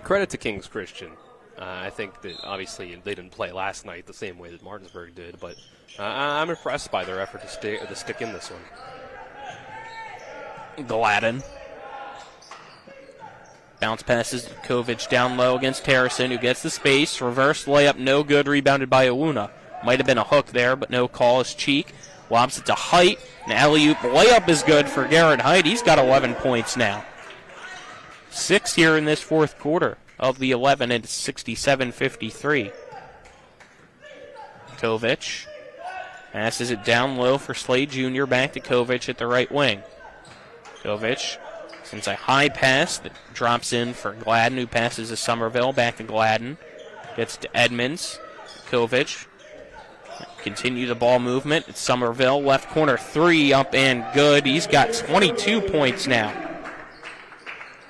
Credit to Kings Christian. I think that obviously they didn't play last night the same way that Martinsburg did, but I'm impressed by their effort to stick in this one. Gladden. Bounce passes Kovic down low against Harrison, who gets the space. Reverse layup, no good. Rebounded by Awuna. Might have been a hook there, but no call as Cheek. Lobs it to Height. An alley-oop layup is good for Garrett Height. He's got 11 points now. 6 here in this fourth quarter of the 11, and it's 67-53. Kovic passes it down low for Slade Jr. Back to Kovic at the right wing. Kovic sends a high pass that drops in for Gladden, who passes to Somerville. Back to Gladden. Gets to Edmonds. Kovic. Continue the ball movement. It's Somerville. Left corner three up and good. He's got 22 points now.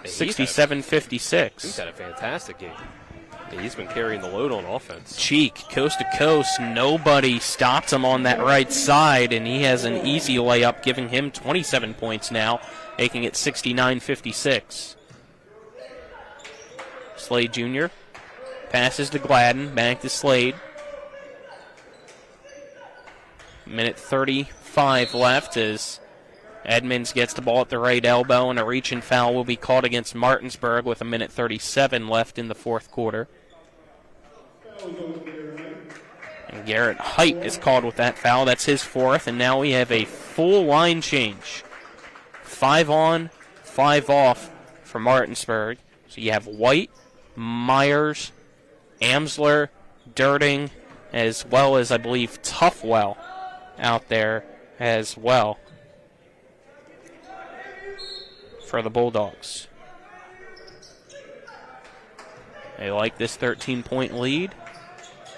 67-56. He's had a fantastic game. He's been carrying the load on offense. Cheek, coast to coast. Nobody stops him on that right side, and he has an easy layup, giving him 27 points now, making it 69-56. Slade Jr. passes to Gladden, back to Slade. Minute 35 left as Edmonds gets the ball at the right elbow, and a reach-in foul will be called against Martinsburg with a minute 37 left in the fourth quarter. And Garrett Height is called with that foul. That's his fourth, and now we have a full line change. 5 on, 5 off for Martinsburg. So you have White, Myers, Amsler, Dirting, as well as, I believe, Toughwell out there as well for the Bulldogs. They like this 13-point lead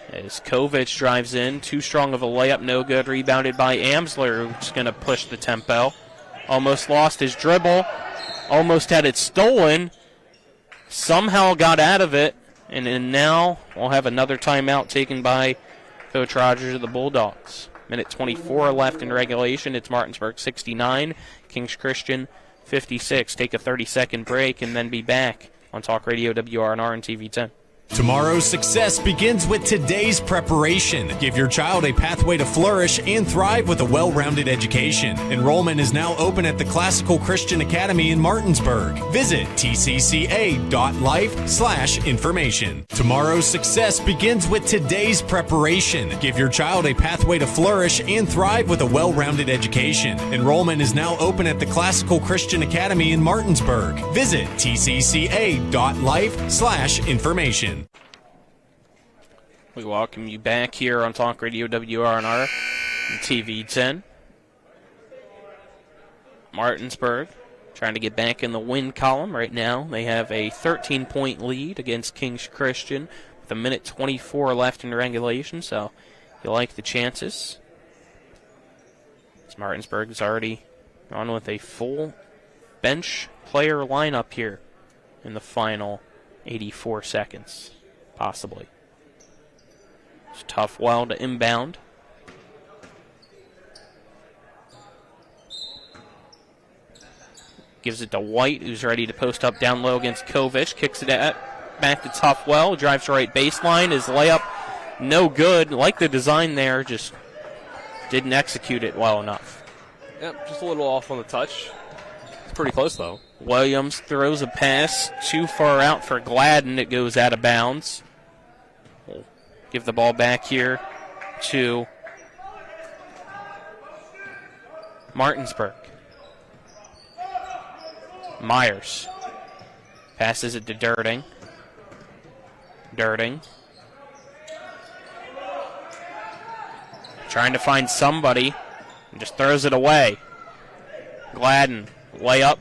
as Kovic drives in. Too strong of a layup, no good. Rebounded by Amsler, who's going to push the tempo. Almost lost his dribble. Almost had it stolen. Somehow got out of it. And then now we'll have another timeout taken by Coach Rogers of the Bulldogs. Minute 24 left in regulation. It's Martinsburg 69, Kings Christian 56. Take a 30-second break and then be back on Talk Radio WRNR and TV10. Tomorrow's success begins with today's preparation. Give your child a pathway to flourish and thrive with a well-rounded education. Enrollment is now open at the Classical Christian Academy in Martinsburg. Visit tcca.life/information. Tomorrow's success begins with today's preparation. Give your child a pathway to flourish and thrive with a well-rounded education. Enrollment is now open at the Classical Christian Academy in Martinsburg. Visit tcca.life/information. We welcome you back here on Talk Radio WRNR and TV 10. Martinsburg trying to get back in the win column right now. They have a 13-point lead against Kings Christian with 1:24 left in regulation, so you like the chances. As Martinsburg is already on with a full bench player lineup here in the final 84 seconds, possibly. It's tough well to inbound. Gives it to White, who's ready to post up down low against Kovic. Kicks it back to Toughwell. Drives to right baseline. His layup, no good. Like the design there, just didn't execute it well enough. Yep, just a little off on the touch. It's pretty close, though. Williams throws a pass too far out for Gladden. It goes out of bounds. We'll give the ball back here to Martinsburg. Myers passes it to Dirting. Dirting trying to find somebody and just throws it away. Gladden, layup,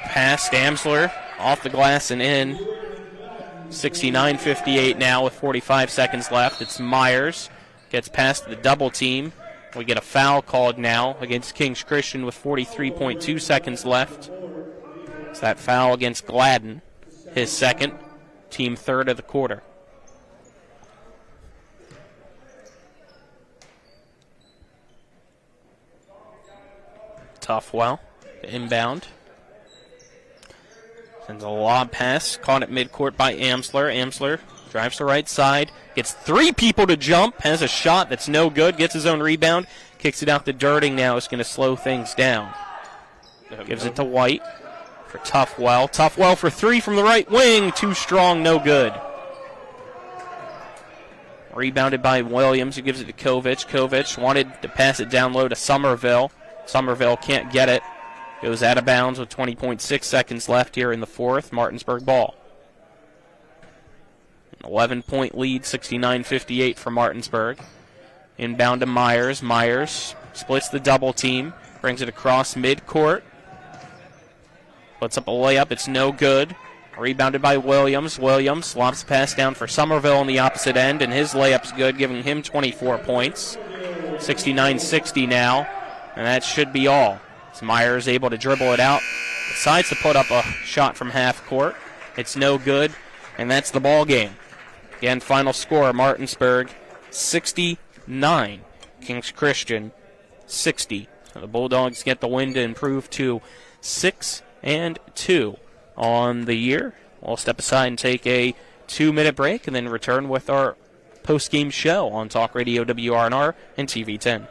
pass, Amsler, off the glass and in. 69-58 now with 45 seconds left. It's Myers, gets past the double team. We get a foul called now against Kings Christian with 43.2 seconds left. It's that foul against Gladden, his second, team third of the quarter. Toughwell, inbound. Sends a lob pass, caught at midcourt by Amsler. Amsler drives to right side, gets three people to jump, has a shot that's no good, gets his own rebound, kicks it out to Dirting now. It's going to slow things down. Gives it to White for Toughwell. Toughwell for three from the right wing, too strong, no good. Rebounded by Williams, who gives it to Kovic. Kovic wanted to pass it down low to Somerville. Somerville can't get it. Goes out of bounds with 20.6 seconds left here in the fourth. Martinsburg ball. An 11-point lead, 69-58 for Martinsburg. Inbound to Myers. Myers splits the double team. Brings it across midcourt. Puts up a layup. It's no good. Rebounded by Williams. Williams slops the pass down for Somerville on the opposite end, and his layup's good, giving him 24 points. 69-60 now, and that should be all. As Myers able to dribble it out. Decides to put up a shot from half court. It's no good, and that's the ball game. Again, final score, Martinsburg 69, Kings Christian 60. The Bulldogs get the win to improve to 6-2 on the year. We'll step aside and take a 2-minute break and then return with our post-game show on Talk Radio WRNR and TV 10.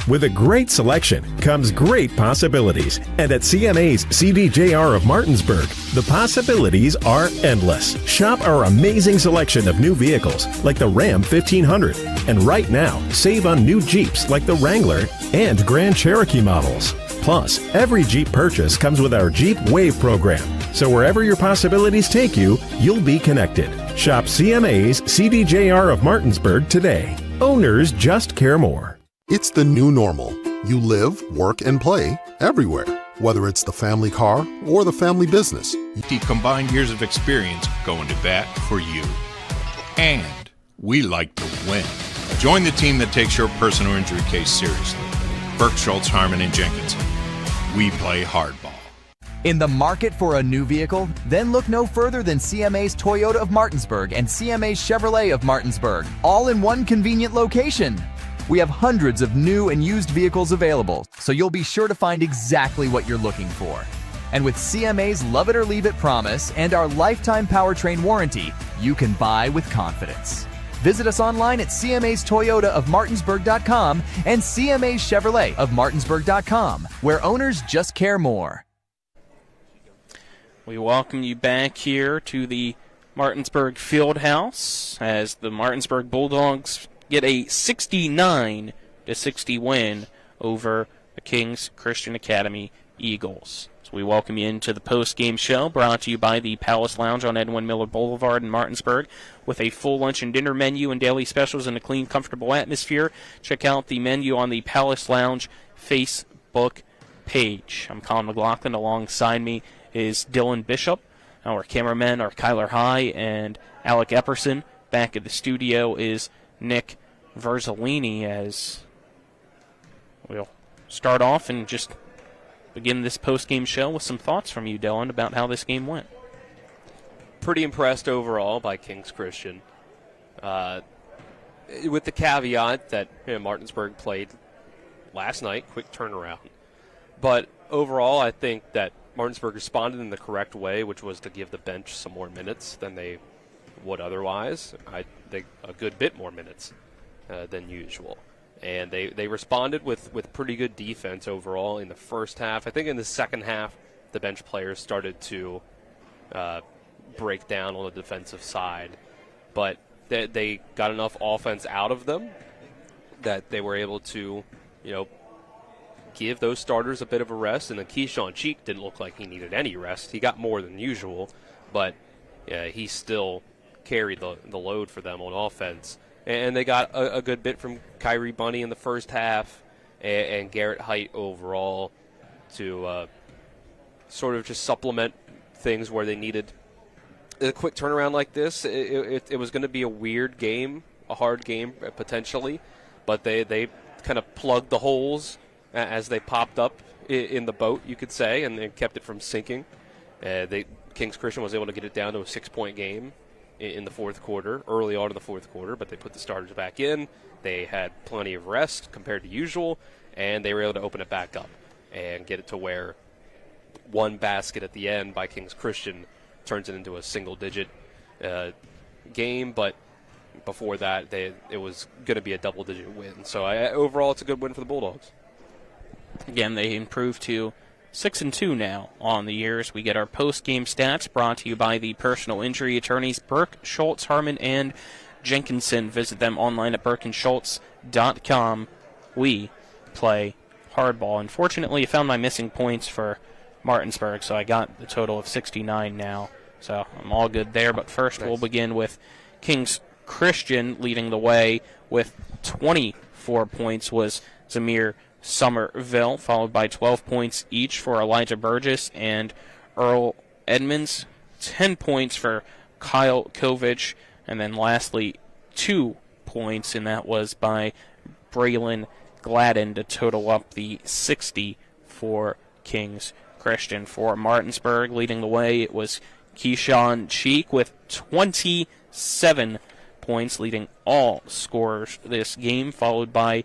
With a great selection comes great possibilities. And at CMA's CDJR of Martinsburg, the possibilities are endless. Shop our amazing selection of new vehicles like the Ram 1500. And right now, save on new Jeeps like the Wrangler and Grand Cherokee models. Plus, every Jeep purchase comes with our Jeep Wave program. So wherever your possibilities take you, you'll be connected. Shop CMA's CDJR of Martinsburg today. Owners just care more. It's the new normal. You live, work, and play everywhere. Whether it's the family car or the family business. The combined years of experience going to bat for you. And we like to win. Join the team that takes your personal injury case seriously. Burke, Schultz, Harmon, and Jenkinson. We play hardball. In the market for a new vehicle? Then look no further than CMA's Toyota of Martinsburg and CMA's Chevrolet of Martinsburg, all in one convenient location. We have hundreds of new and used vehicles available, so you'll be sure to find exactly what you're looking for. And with CMA's Love It or Leave It promise and our lifetime powertrain warranty, you can buy with confidence. Visit us online at CMA's Toyota of Martinsburg.com and CMA's Chevrolet of Martinsburg.com, where owners just care more. We welcome you back here to the Martinsburg Fieldhouse as the Martinsburg Bulldogs get a 69-60 win over the King's Christian Academy Eagles. So we welcome you into the post-game show brought to you by the Palace Lounge on Edwin Miller Boulevard in Martinsburg with a full lunch and dinner menu and daily specials in a clean, comfortable atmosphere. Check out the menu on the Palace Lounge Facebook page. I'm Colin McLaughlin. Alongside me is Dylan Bishop. Our cameramen are Kyler High and Alec Epperson. Back at the studio is Nick Verzolini as we'll start off and just begin this post-game show with some thoughts from you, Dylan, about how this game went. Pretty impressed overall by King's Christian. With the caveat that Martinsburg played last night, quick turnaround. But overall, I think that Martinsburg responded in the correct way, which was to give the bench some more minutes than they would otherwise. I think a good bit more minutes than usual. And they responded with pretty good defense overall in the first half. I think in the second half, the bench players started to break down on the defensive side. But they got enough offense out of them that they were able to, give those starters a bit of a rest. And then Keyshawn Cheek didn't look like he needed any rest. He got more than usual, but he still carried the load for them on offense. And they got a good bit from Kyrie Bunny in the first half and Garrett Height overall to sort of just supplement things where they needed a quick turnaround like this. It was going to be a weird game, a hard game potentially, but they kind of plugged the holes as they popped up in the boat, you could say, and they kept it from sinking. King's Christian was able to get it down to a 6-point game in the fourth quarter, early on in the fourth quarter, but they put the starters back in. They had plenty of rest compared to usual, and they were able to open it back up and get it to where one basket at the end by King's Christian turns it into a single-digit game, but before that, it was going to be a double-digit win. So overall, it's a good win for the Bulldogs. Again, they improved to 6-2 now on the years. We get our post-game stats brought to you by the personal injury attorneys Burke, Schultz, Harmon, and Jenkinson. Visit them online at burkeandschultz.com. We play hardball. Unfortunately, I found my missing points for Martinsburg, so I got the total of 69 now. So I'm all good there. But first, We'll begin with King's Christian leading the way with 24 points was Zamir Somerville, followed by 12 points each for Elijah Burgess and Earl Edmonds, 10 points for Kyle Kovich, and then lastly 2 points, and that was by Braylon Gladden to total up the 60 for King's Christian. For Martinsburg, leading the way, it was Keyshawn Cheek with 27 points, leading all scorers this game, followed by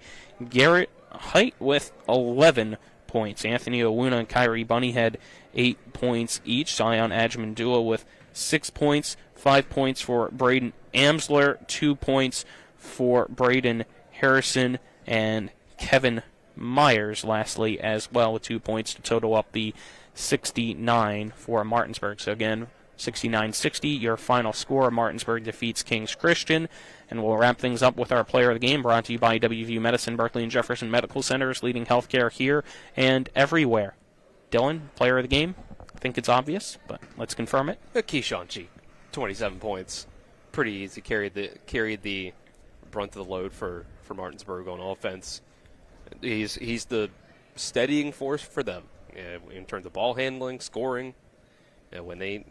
Garrett Height with 11 points. Anthony Owuna and Kyrie Bunny had 8 points each. Zion Ajmandua with 6 points, 5 points for Braden Amsler, 2 points for Braden Harrison, and Kevin Myers lastly as well with 2 points to total up the 69 for Martinsburg. So again, 69-60, your final score. Martinsburg defeats King's Christian. And we'll wrap things up with our player of the game, brought to you by WVU Medicine, Berkeley and Jefferson Medical Centers, leading healthcare here and everywhere. Dylan, player of the game? I think it's obvious, but let's confirm it. Keyshawn Cheek, 27 points. Pretty easy. Carried the brunt of the load for Martinsburg on offense. He's the steadying force for them in terms of ball handling, scoring. When they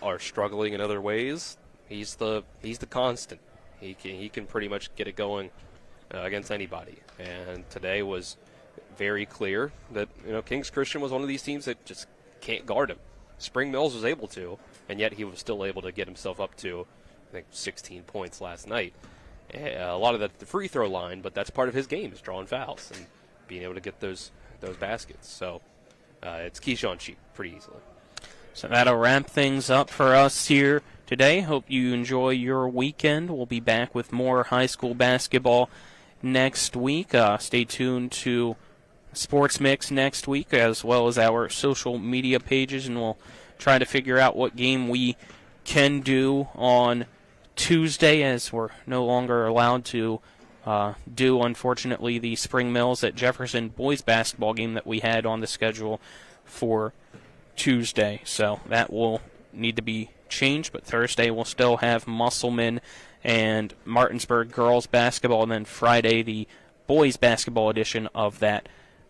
are struggling in other ways, he's the constant. He can pretty much get it going against anybody. And today was very clear that King's Christian was one of these teams that just can't guard him. Spring Mills was able to, and yet he was still able to get himself up to, I think, 16 points last night. A lot of that at the free throw line, but that's part of his game, is drawing fouls and being able to get those baskets. So it's Keyshawn Cheek pretty easily. So that'll wrap things up for us here today. Hope you enjoy your weekend. We'll be back with more high school basketball next week. Stay tuned to Sports Mix next week, as well as our social media pages, and we'll try to figure out what game we can do on Tuesday, as we're no longer allowed to do, unfortunately, the Spring Mills at Jefferson boys basketball game that we had on the schedule for Tuesday. So that will need to be changed, but Thursday we'll still have Musselman and Martinsburg girls basketball, and then Friday the boys basketball edition of that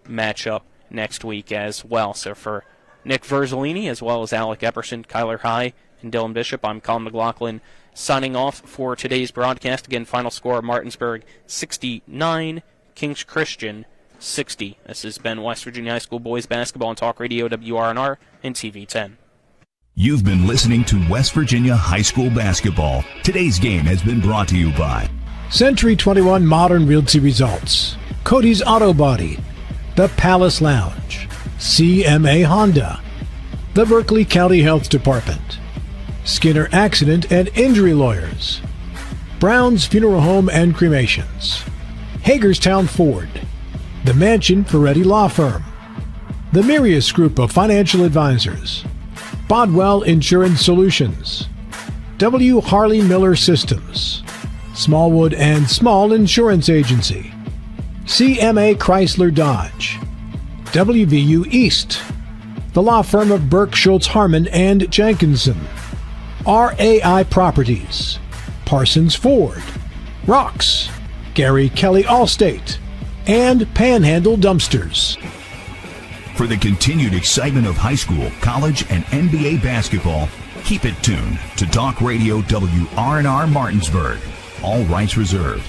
matchup next week as well. So for Nick Verzolini, as well as Alec Epperson, Kyler High, and Dylan Bishop, I'm Colin McLaughlin signing off for today's broadcast. Again, final score, Martinsburg 69, Kings Christian 60. This has been West Virginia High School boys basketball on Talk Radio WRNR and TV 10. You've been listening to West Virginia High School basketball. Today's game has been brought to you by Century 21 Modern Realty Results, Cody's Auto Body, The Palace Lounge, CMA Honda, the Berkeley County Health Department, Skinner Accident and Injury Lawyers, Brown's Funeral Home and Cremations, Hagerstown Ford, the Mansion Ferretti Law Firm, the Mirius Group of Financial Advisors, Bodwell Insurance Solutions, W. Harley Miller Systems, Smallwood and Small Insurance Agency, CMA Chrysler Dodge, WVU East, the law firm of Burke Schultz Harmon and Jenkinson, RAI Properties, Parsons Ford, Rocks, Gary Kelly Allstate, and Panhandle Dumpsters. For the continued excitement of high school, college, and NBA basketball, keep it tuned to Talk Radio WRNR Martinsburg. All rights reserved.